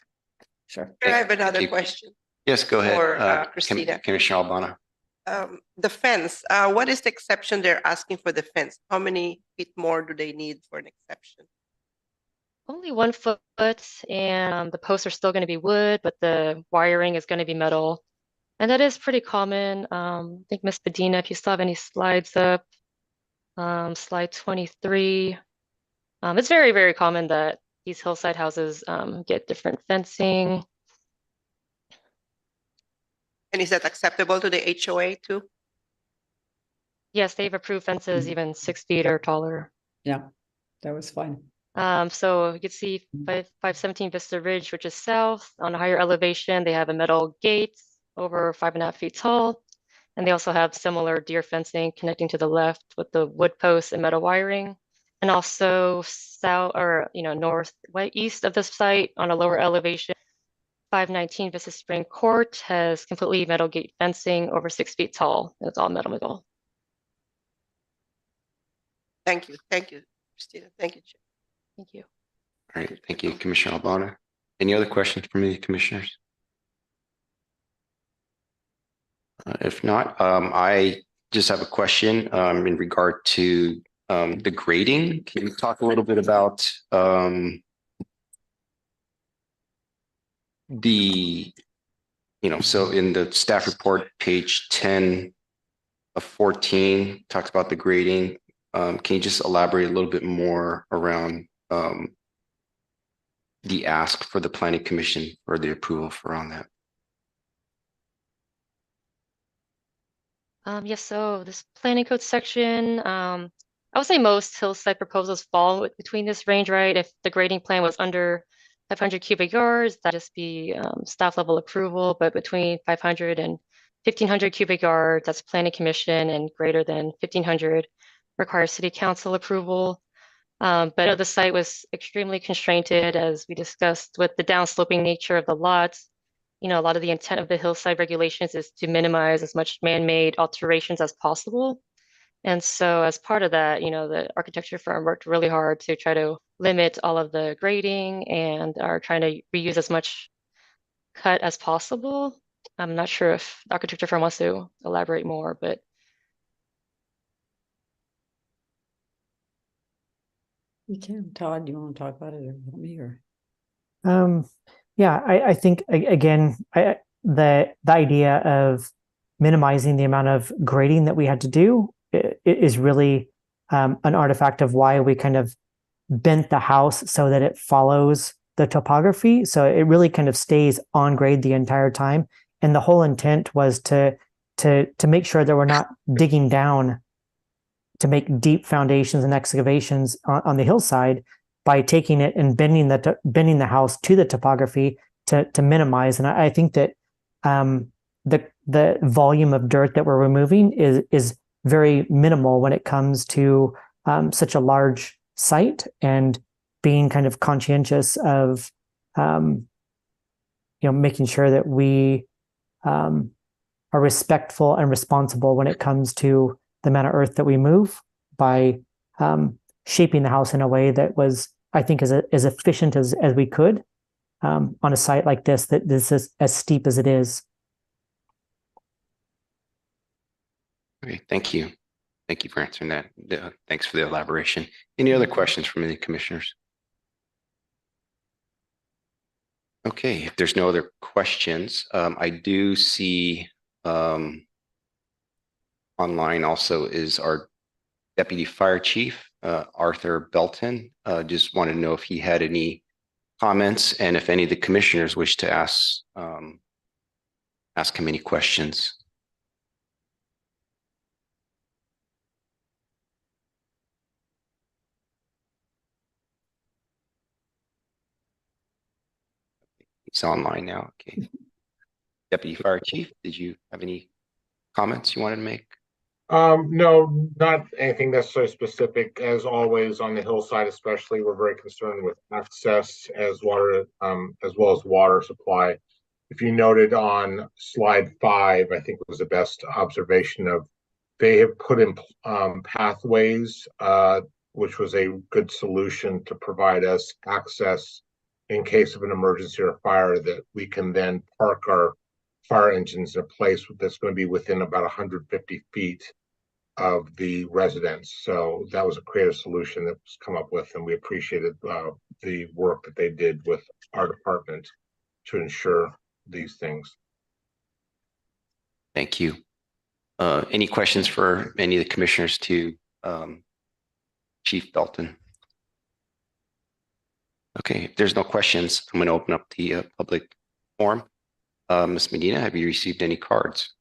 Sure. I have another you. question. Yes, go ahead. For, Cam- Christina. Commissioner Albana. The fence, what is the exception they're asking for the fence? How many feet more do they need for an exception? only 1 foot, and the posts are still going to be wood, but the wiring is going to be metal. And that is pretty common. I think Miss Bedina, if you still have any slides up, slide 23. It's very, very common that these hillside houses get different fencing. And is that acceptable to the HOA too? Yes, they've approved fences even 6 feet or taller. Yeah, that was fine. So you can see 517 Vista Ridge, which is south on a higher elevation. They have a metal gate over 5.5 feet tall. And they also have similar deer fencing connecting to the left with the wood posts and metal wiring. And also south or east of the site on a lower elevation, 519 Vista Spring Court has completely metal gate fencing over 6 feet tall. And it's all metal. Thank you, Christina. Thank you, Chair. Thank you. All right, thank you, Commissioner Albana. Any other questions from the commissioners? If not, I just have a question in regard to the grading. Can you talk a little bit about so in the staff report, page 10 of 14 talks about the grading. Can you just elaborate a little bit more around the ask for the planning commission for the approval for on that? Yes, so this planning code section, I would say most hillside proposals fall between this range, right? If the grading plan was under 500 cubic yards, that'd just be staff level approval, but between 500 and 1500 cubic yards, that's planning commission, and greater than 1500 requires city council approval. But the site was extremely constrained, as we discussed, with the downsloping nature of the lots. A lot of the intent of the hillside regulations is to minimize as much man-made alterations as possible. And so as part of that, the architecture firm worked really hard to try to limit all of the grading and are trying to reuse as much cut as possible. I'm not sure if the architecture firm wants to elaborate more, but You can. Todd, do you want to talk about it or want me or? Yeah, I think again, the idea of minimizing the amount of grading that we had to do is really an artifact of why we kind of bent the house so that it follows the topography. So it really kind of stays on grade the entire time. And the whole intent was to make sure that we're not digging down to make deep foundations and excavations on the hillside by taking it and bending the house to the topography to minimize. And I think that the volume of dirt that we're removing is very minimal when it comes to such a large site, and being kind of conscientious of making sure that we are respectful and responsible when it comes to the amount of earth that we move by shaping the house in a way that was, I think, as efficient as we could on a site like this, that this is as steep as it is. Okay, thank you. Thank you for answering that. Thanks for the elaboration. Any other questions from any commissioners? Okay, if there's no other questions, I do see online also is our Deputy Fire Chief, Arthur Belton. Just wanted to know if he had any comments and if any of the commissioners wish to ask him any questions. He's online now. Okay. Deputy Fire Chief, did you have any comments you wanted to make No, not anything necessarily specific. As always, on the hillside especially, we're very concerned with access as well as water supply. If you noted on slide 5, I think was the best observation of they have put in pathways, which was a good solution to provide us access in case of an emergency or fire, that we can then park our fire engines in a place that's going to be within about 150 feet of the residents. So that was a creative solution that was come up with, and we appreciated the work that they did with our department to ensure these things. Thank you. Any questions for any of the commissioners to Chief Belton? Okay, if there's no questions, I'm going to open up the public forum. Ms. Medina, have you received any cards?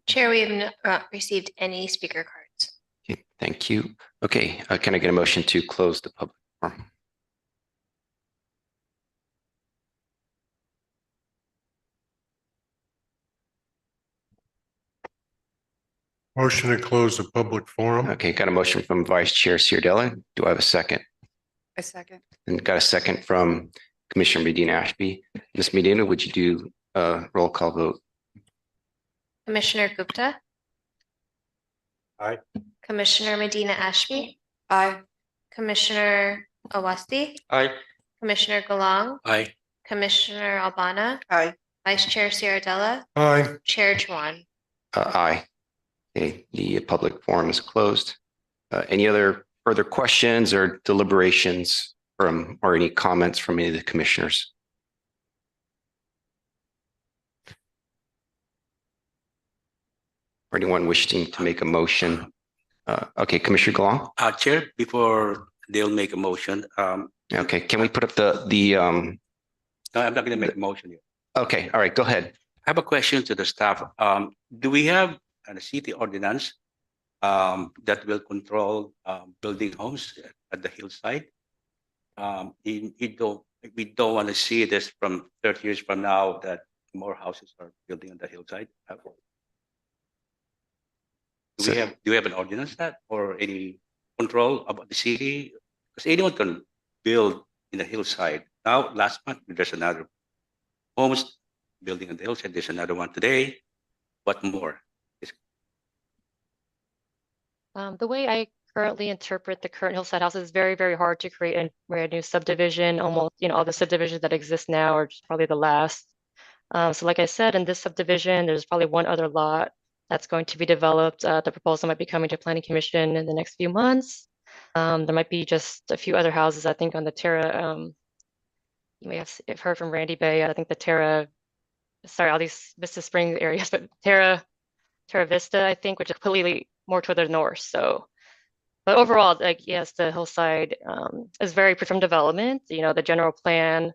Chair, we have not received any speaker cards. Okay, thank you. Okay, can I get a motion to close the public forum? Motion to close the public forum. Okay, got a motion from Vice Chair Ciardella. Do I have a second? A second. And got a second from Commissioner Medina Ashby. Ms. Medina, would you do a roll call vote? Commissioner Gupta? Aye. Commissioner Medina Ashby? Aye. Commissioner Awasti? Aye. Commissioner Galang? Aye. Commissioner Albana? Aye. Vice Chair Ciardella? Aye. Chair Juan? Aye. Okay, the public forum is closed. Any other further questions or deliberations from, or any comments from any of the commissioners? Or anyone wishing to make a motion? Okay, Commissioner Galang? Chair, before they'll make a motion, Okay, can we put up the no, I'm not going to make a motion yet. okay, all right, go ahead. I have a question to the staff. Do we have a city ordinance that will control building homes at the hillside? We don't want to see this from 30 years from now that more houses are building on the hillside. Do we have an ordinance that or any control about the city? Because anyone can build in the hillside. Now, last month, there's another homes building on the hillside. There's another one today. What more? The way I currently interpret the current hillside house is very, very hard to create a brand new subdivision. Almost, all the subdivisions that exist now are just probably the last. So like I said, in this subdivision, there's probably one other lot that's going to be developed. The proposal might be coming to Planning Commission in the next few months. There might be just a few other houses, I think, on the Terra. You may have heard from Randy Bay. I think the Terra, sorry, all these Vista Springs areas, but Terra Vista, I think, which is completely more toward the north. So, but overall, like, yes, the hillside is very free from development. The general plan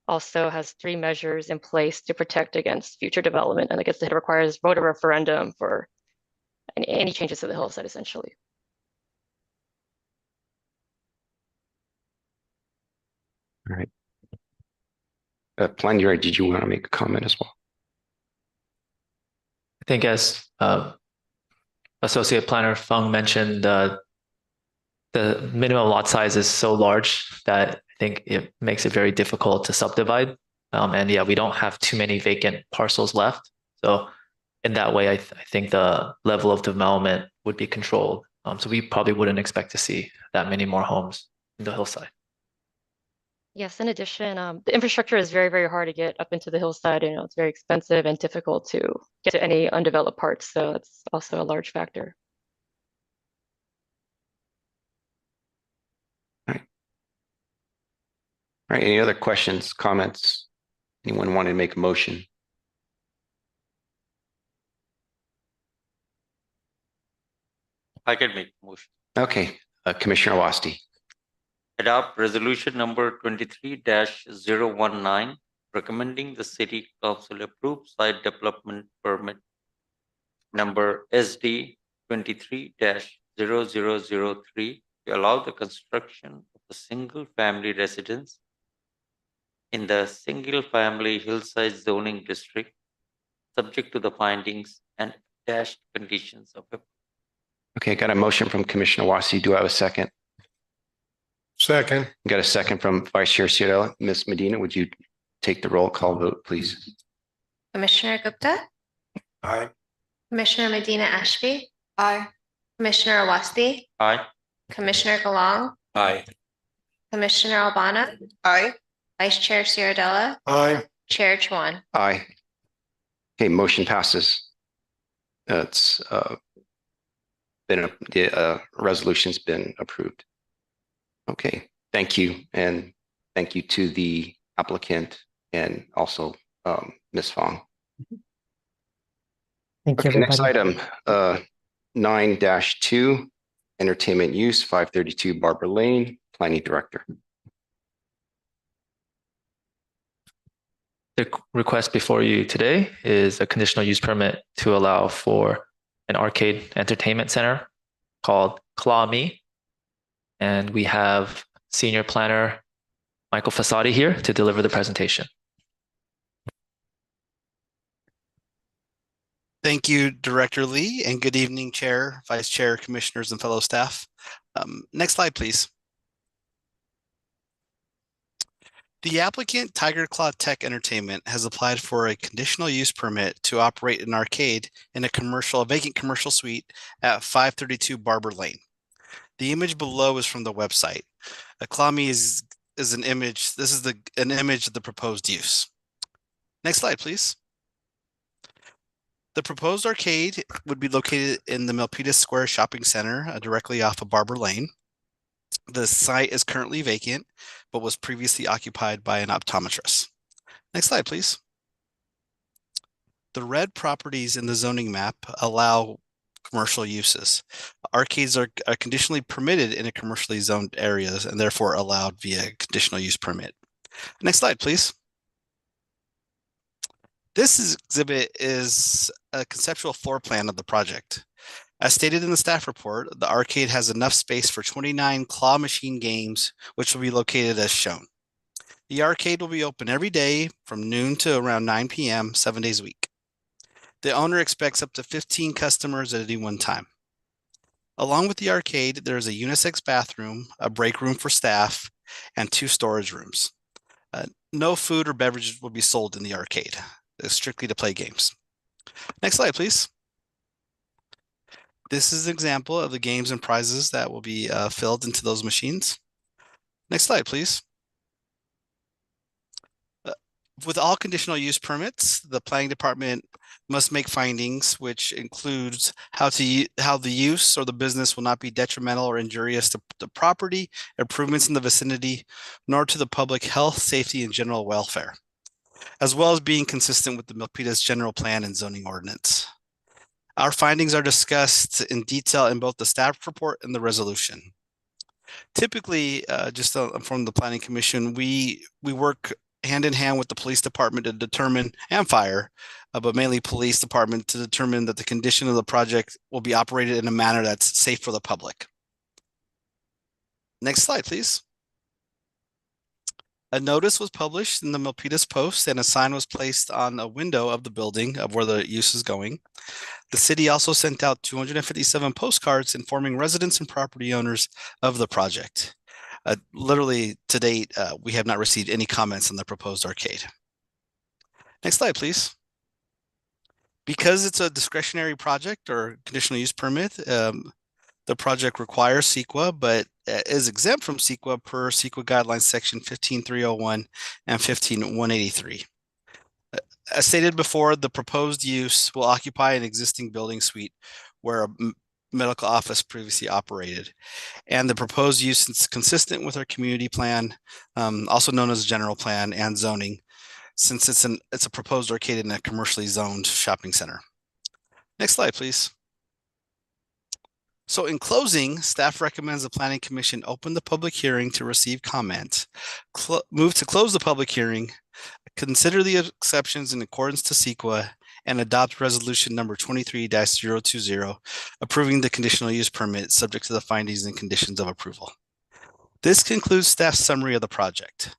also has 3 measures in place to protect against future development. And I guess it requires voter referendum for any changes to the hillside, essentially. All right. Plenary, did you want to make a comment as well? I think as Associate Planner Fung mentioned, the minimum lot size is so large that I think it makes it very difficult to subdivide. And yeah, we don't have too many vacant parcels left. So in that way, I think the level of development would be controlled. So we probably wouldn't expect to see that many more homes in the hillside. Yes, in addition, the infrastructure is very, very hard to get up into the hillside. It's very expensive and difficult to get to any undeveloped parts. So it's also a large factor. All right, any other questions, comments? Anyone want to make a motion? I can make a motion. Okay, Commissioner Awasti. Adopt resolution number 23-019, recommending the city council approve site development permit number SD 23-0003 to allow the construction of a single family residence in the single family hillside zoning district, subject to the findings and dash conditions of approval. Okay, got a motion from Commissioner Wasi. Do I have a second? Second. Got a second from Vice Chair Ciardella. Ms. Medina, would you take the roll call vote, please? Commissioner Gupta, Aye. Commissioner Medina Ashby, Aye. Commissioner Awasti, Aye. Commissioner Galang, Aye. Commissioner Albana, Aye. Vice Chair Ciardella, Aye. Chair Chuan. Aye. Okay, motion passes. It's the resolution's been approved. Okay, thank you. And thank you to the applicant and also Ms. Fong. Thank you, Okay, next everybody. item, 9-2, entertainment use, 532 Barber Lane, Planning Director. The request before you today is a conditional use permit to allow for an arcade entertainment center called Claw Me. And we have senior planner Michael Fasadi here to deliver the presentation. Thank you, Director Lee, and good evening, Chair, Vice Chair, Commissioners, and fellow staff. Next slide, please. The applicant, Tiger Claw Tech Entertainment, has applied for a conditional use permit to operate an arcade in a vacant commercial suite at 532 Barber Lane. The image below is from the website. Claw Me is an image. This is an image of the proposed use. Next slide, please. The proposed arcade would be located in the Milpitas Square Shopping Center, directly off of Barber Lane. The site is currently vacant, but was previously occupied by an optometrist. Next slide, please. The red properties in the zoning map allow commercial uses. Arcades are conditionally permitted in a commercially zoned areas and therefore allowed via conditional use permit. Next slide, please. This exhibit is a conceptual floor plan of the project. As stated in the staff report, the arcade has enough space for 29 claw machine games, which will be located as shown. The arcade will be open every day from noon to around 9 p.m., 7 days a week. The owner expects up to 15 customers at any one time. Along with the arcade, there is a unisex bathroom, a break room for staff, and 2 storage rooms. No food or beverages will be sold in the arcade. It's strictly to play games. Next slide, please. This is an example of the games and prizes that will be filled into those machines. Next slide, please. With all conditional use permits, the planning department must make findings, which includes how the use or the business will not be detrimental or injurious to the property, improvements in the vicinity, nor to the public health, safety, and general welfare, as well as being consistent with the Milpitas general plan and zoning ordinance. Our findings are discussed in detail in both the staff report and the resolution. Typically, from the Planning Commission, we work hand in hand with the police department to determine, and fire, but mainly police department, to determine that the condition of the project will be operated in a manner that's safe for the public. Next slide, please. A notice was published in the Milpitas Post and a sign was placed on a window of the building of where the use is going. The city also sent out 257 postcards informing residents and property owners of the project. Literally to date, we have not received any comments on the proposed arcade. Next slide, please. Because it's a discretionary project or conditional use permit, the project requires CEQA, but is exempt from CEQA per CEQA guidelines section 15301 and 15183. As stated before, the proposed use will occupy an existing building suite where a medical office previously operated. And the proposed use is consistent with our community plan, also known as general plan and zoning, since it's a proposed arcade in a commercially zoned shopping center. Next slide, please. So in closing, staff recommends the Planning Commission open the public hearing to receive comments, move to close the public hearing, consider the exceptions in accordance to CEQA, and adopt resolution number 23-020, approving the conditional use permit subject to the findings and conditions of approval. This concludes staff's summary of the project.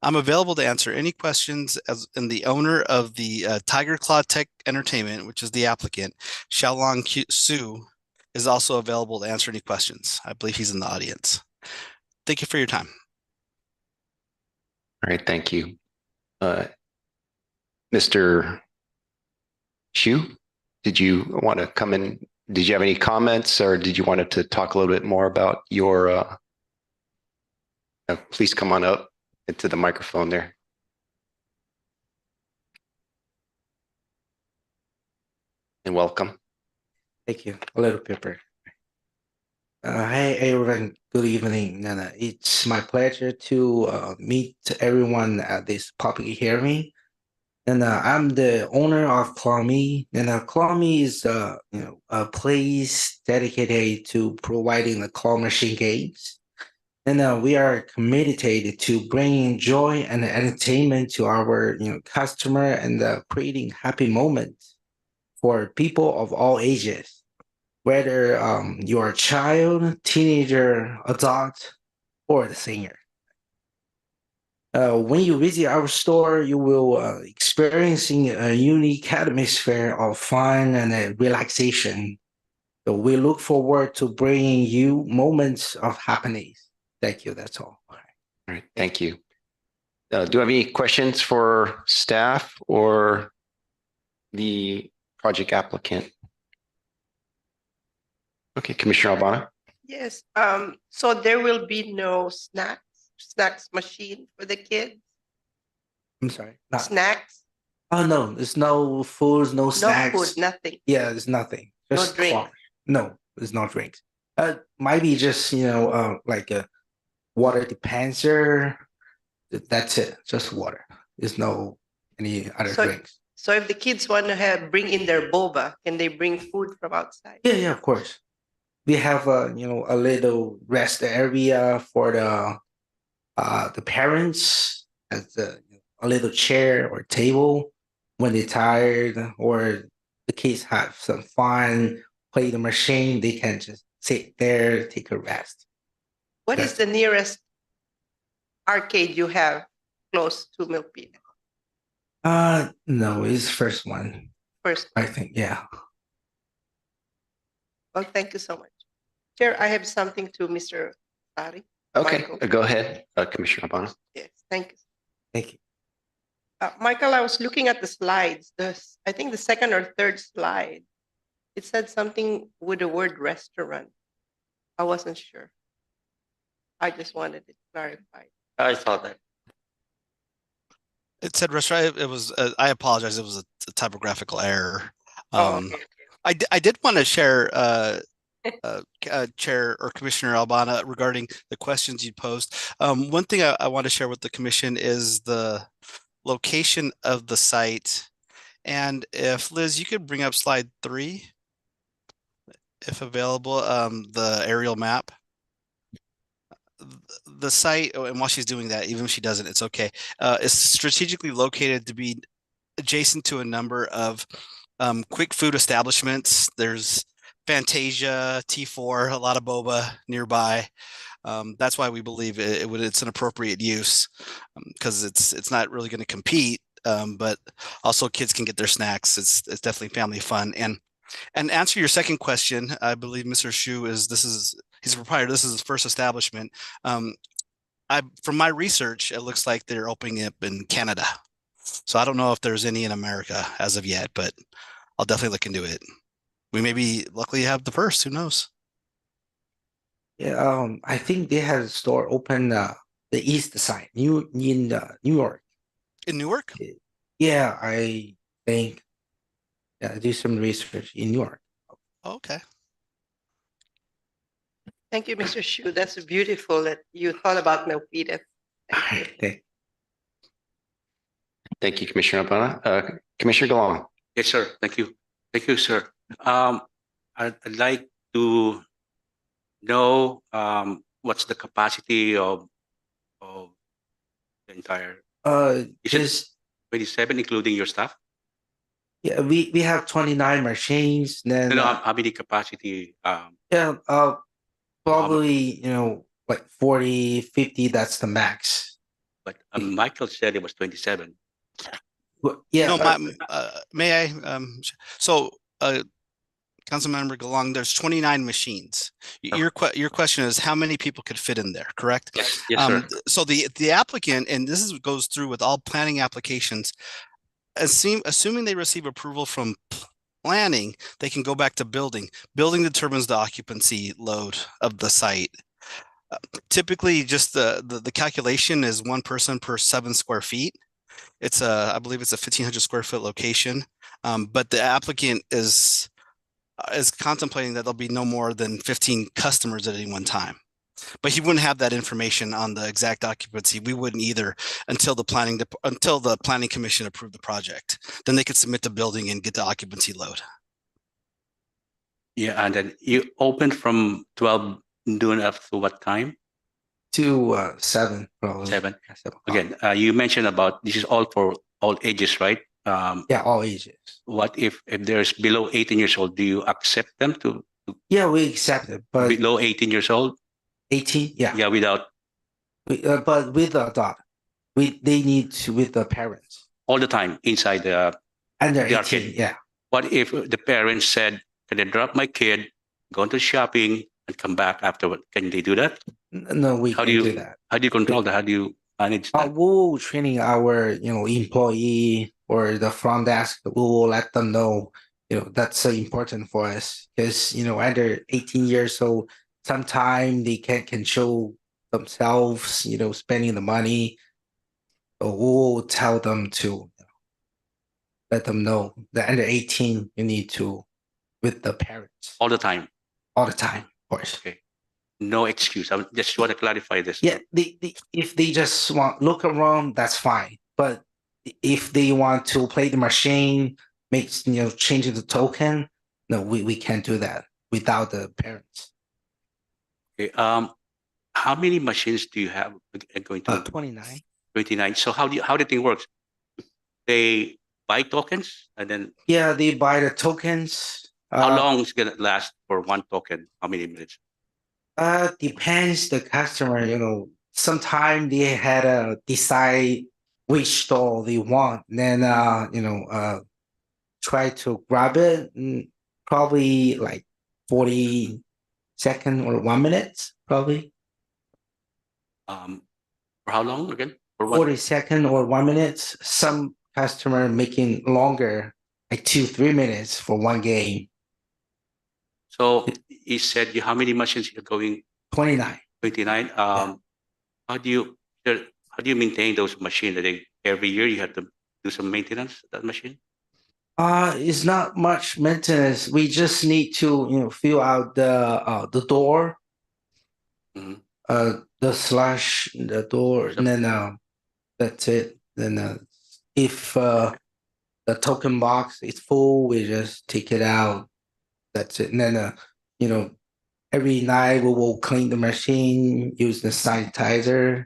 I'm available to answer any questions as and the owner of the Tiger Claw Tech Entertainment, which is the applicant, Xiaolong Su, is also available to answer any questions. I believe he's in the audience. Thank you for your time. All right, thank you. Mr. Shu, did you want to come in? Did you have any comments or did you want to talk a little bit more about your, please come on up into the microphone there. And welcome. Thank you. A little paper. Hey everyone, good evening. And it's my pleasure to meet everyone at this public hearing. And I'm the owner of Claw Me. And Claw Me is a place dedicated to providing the claw machine games. And we are committed to bringing joy and entertainment to our customer and creating happy moments for people of all ages. Whether you're a child, teenager, adult, or the senior. When you visit our store, you will experiencing a unique atmosphere of fun and relaxation. So we look forward to bringing you moments of happiness. Thank you. That's all. All right, thank you. Do you have any questions for staff or the project applicant? Okay, Commissioner Albana. Yes, so there will be no snacks machine for the kids? I'm sorry. Snacks? Oh no, there's no foods, no snacks. No food, nothing. Yeah, there's nothing. Just No drink. claw. No, there's no drinks. Might be just like a water dispenser. That's it. Just water. There's no any other drinks. So if the kids want to bring in their boba, can they bring food from outside? Yeah, of course. We have a little rest area for the parents, as a little chair or table when they're tired or the kids have some fun, play the machine, they can just sit there, take a rest. What is the nearest arcade you have close to Milpitas? No, it's first one. First. I think, yeah. Well, thank you so much. Chair, I have something to Mr. Sari. Okay, Michael. go ahead, Commissioner Albana. Yes, thank you. Thank you. Michael, I was looking at the slides. I think the second or third slide, it said something with the word restaurant. I wasn't sure. I just wanted it clarified. I saw that. It said restaurant. It was. I apologize. It was a typographical error. Okay. I did want to share, Chair or Commissioner Albana, regarding the questions you posed. One thing I want to share with the commission is the location of the site. And if Liz, you could bring up slide 3, if available, the aerial map. The site, and while she's doing that, even if she doesn't, it's okay. Is strategically located to be adjacent to a number of quick food establishments. There's Fantasia, T4, a lot of boba nearby. That's why we believe it's an appropriate use, because it's not really going to compete, but also kids can get their snacks. It's definitely family fun. And answer your second question, I believe Mr. Shu he's a proprietor. This is his first establishment. From my research, it looks like they're opening up in Canada. So I don't know if there's any in America as of yet, but I'll definitely look into it. We maybe luckily have the first, who knows? Yeah, I think they had a store open the east side, in New York. In Newark? Yeah, I think. Yeah, do some research in New York. Okay. Thank you, Mr. Shu. That's beautiful that you thought about Milpitas. Thank you, Commissioner Albana. Commissioner Galan. Yes, sir. Thank you. Thank you, sir. I'd like to know what's the capacity of the entire. Is it 27, including your staff? Yeah, we have 29 machines. Then No, how many capacity? Yeah, probably like 40, 50. That's the max. but Michael said it was 27. Well, yeah, No, may I? So, Councilmember Galong, there's 29 machines. Your question is how many people could fit in there, correct? Yes, yes, sir. So the applicant, and this goes through with all planning applications, assuming they receive approval from planning, they can go back to building. Building determines the occupancy load of the site. Typically, just the calculation is one person per 7 square feet. It's I believe it's a 1,500 square foot location, but the applicant is contemplating that there'll be no more than 15 customers at any one time. But he wouldn't have that information on the exact occupancy. We wouldn't either until the planning commission approved the project. Then they could submit the building and get the occupancy load. Yeah, and then you opened from 12 noon up to what time? to 7 probably. 7. Yeah, 7 o'clock. Again, you mentioned about this is all for all ages, right? Yeah, all ages. What if there's below 18 years old? Do you accept them to Yeah, we accept it, but below 18 years old? 18, yeah. Yeah, without But with the adult, they need to with the parents. all the time inside the Under the 18, arcade. yeah. What if the parents said, "Can I drop my kid, go to shopping, and come back afterward?" Can they do that? No, we How can't do you do that. How do you control that? How do you manage that? We'll training our employee or the front desk. We will let them know that's important for us because under 18 years old, sometimes they can't control themselves. Spending the money. So we'll tell them to let them know that under 18 you need to with the parents All the time. all the time, of course. Okay. No excuse. I just want to clarify this. Yeah, if they just want look around, that's fine. But if they want to play the machine, change the token, no, we can't do that without the parents. Okay. How many machines do you have going to 29. 29? So how the thing works? They buy tokens and then Yeah, they buy the tokens. how long is it gonna last for one token? How many minutes? Depends the customer. Sometimes they had to decide which store they want, then try to grab it. Probably like 40 seconds or 1 minute, probably. For how long again? For 40 seconds or 1 minute. Some customer making longer, like 2-3 minutes for one game. So he said, how many machines you're going? 29. 29. How do you maintain those machines? Every year you have to do some maintenance of that machine? It's not much maintenance. We just need to fill out the door, the slash the door, and then that's it. Then if the token box is full, we just take it out. That's it. And then every night we will clean the machine, use the sanitizer.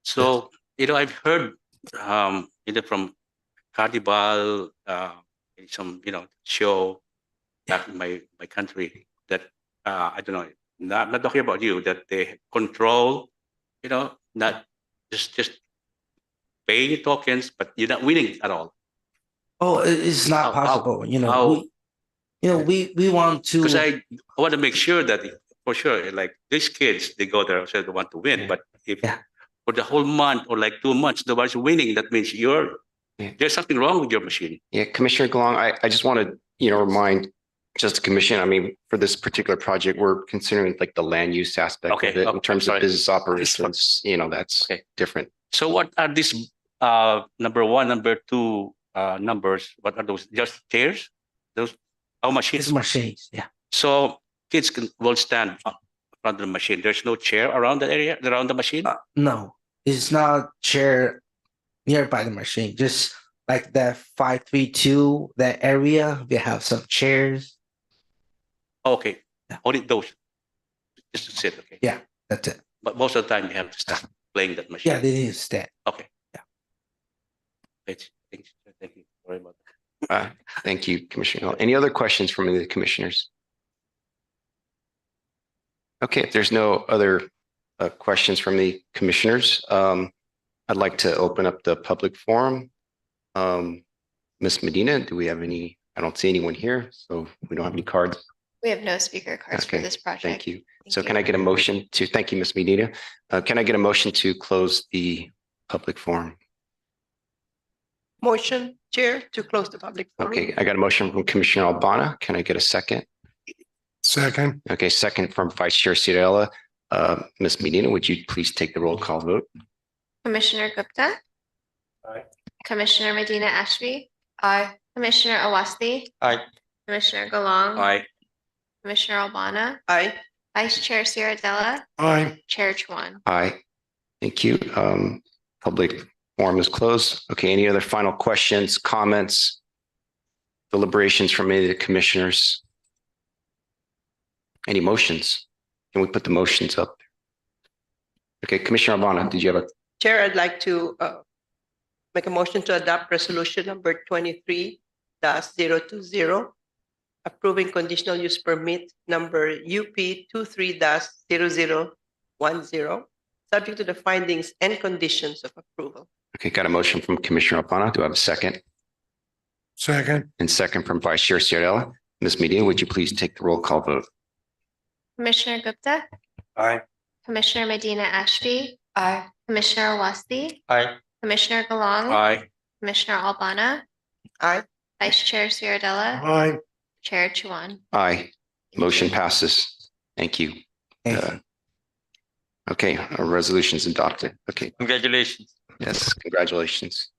So I've heard either from Carnival, in some show back in my country that I don't know, not talking about you, that they control, not just paying tokens, but you're not winning at all. Oh, it's not possible. We want to. Because I want to make sure that for sure, like these kids, they go there so they want to win. But if for the whole month or like 2 months, nobody's winning, that means there's something wrong with your machine. Yeah, Commissioner Galong, I just want to, remind just the commission, I mean, for this particular project, we're considering like the land use aspect of it in terms of business operations, that's different. So what are these number 1, number 2 numbers? What are those? Just chairs? Those machines? It's machines, yeah. So kids will stand in front of the machine. There's no chair around the area, around the machine? No, it's not chair nearby the machine. Just like that 532, that area, we have some chairs. Okay, only those. Just to sit, okay. Yeah, that's it. But most of the time you have to start playing that machine. Yeah, they need to stand. Okay. Yeah. Thank you very much. Thank you, Commissioner Galong. Any other questions from the commissioners? Okay, if there's no other questions from the commissioners. I'd like to open up the public forum. Ms. Medina, do we have any? I don't see anyone here, so we don't have any cards. We have no speaker cards for Okay, this project. Thank you. Thank So you. can I get a motion to, thank you, Ms. Medina. Can I get a motion to close the public forum? Motion, Chair, to close the public forum. Okay, I got a motion from Commissioner Albana. Can I get a second? Second. Okay, second from Vice Chair Sirella. Ms. Medina, would you please take the roll call vote? Commissioner Gupta. Aye. Commissioner Medina Ashby. Aye. Commissioner Awasthi. Aye. Commissioner Galong. Aye. Commissioner Albana. Aye. Vice Chair Sierradella. Aye. Chair Chuan. Aye. Thank you. Public forum is closed. Okay, any other final questions, comments, deliberations from any of the commissioners? Any motions? Can we put the motions up? Okay, Commissioner Albana, did you have a? Chair, I'd like to make a motion to adopt resolution number 23-020, approving conditional use permit number UP 23-0010, subject to the findings and conditions of approval. Okay, got a motion from Commissioner Albana. Do I have a second? Second. And second from Vice Chair Sierradella. Ms. Medina, would you please take the roll call vote? Commissioner Gupta. Aye. Commissioner Medina Ashby. Aye. Commissioner Awasthi. Aye. Commissioner Galong. Aye. Commissioner Albana. Aye. Vice Chair Sierradella. Aye. Chair Chuan. Aye. Motion passes. Thank you. Okay, our resolution's adopted. Okay, Congratulations. yes, congratulations.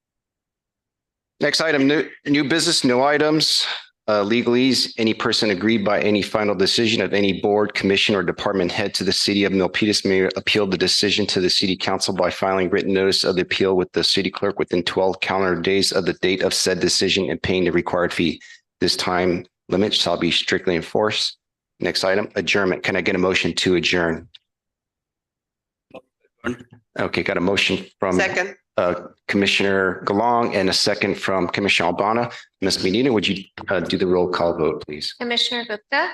Next item, new business, no items. Legalese, any person aggrieved by any final decision of any board, commission, or department head to the city of Milpitas may appeal the decision to the city council by filing written notice of the appeal with the city clerk within 12 calendar days of the date of said decision and paying the required fee. This time limit shall be strictly enforced. Next item, adjournment. Can I get a motion to adjourn? Okay, got a motion from Second. Commissioner Galong and a second from Commissioner Albana. Ms. Medina, would you do the roll call vote, please? Commissioner Gupta.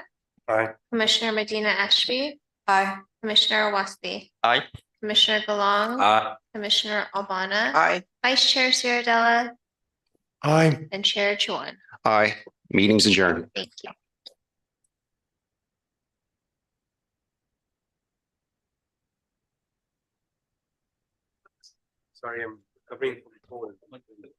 Aye. Commissioner Medina Ashby. Aye. Commissioner Awasthi. Aye. Commissioner Galong. Aye. Commissioner Albana. Aye. Vice Chair Sierradella. Aye. And Chair Chuan. Aye. Meeting's adjourned. Thank you. Sorry, I'm covering for the phone.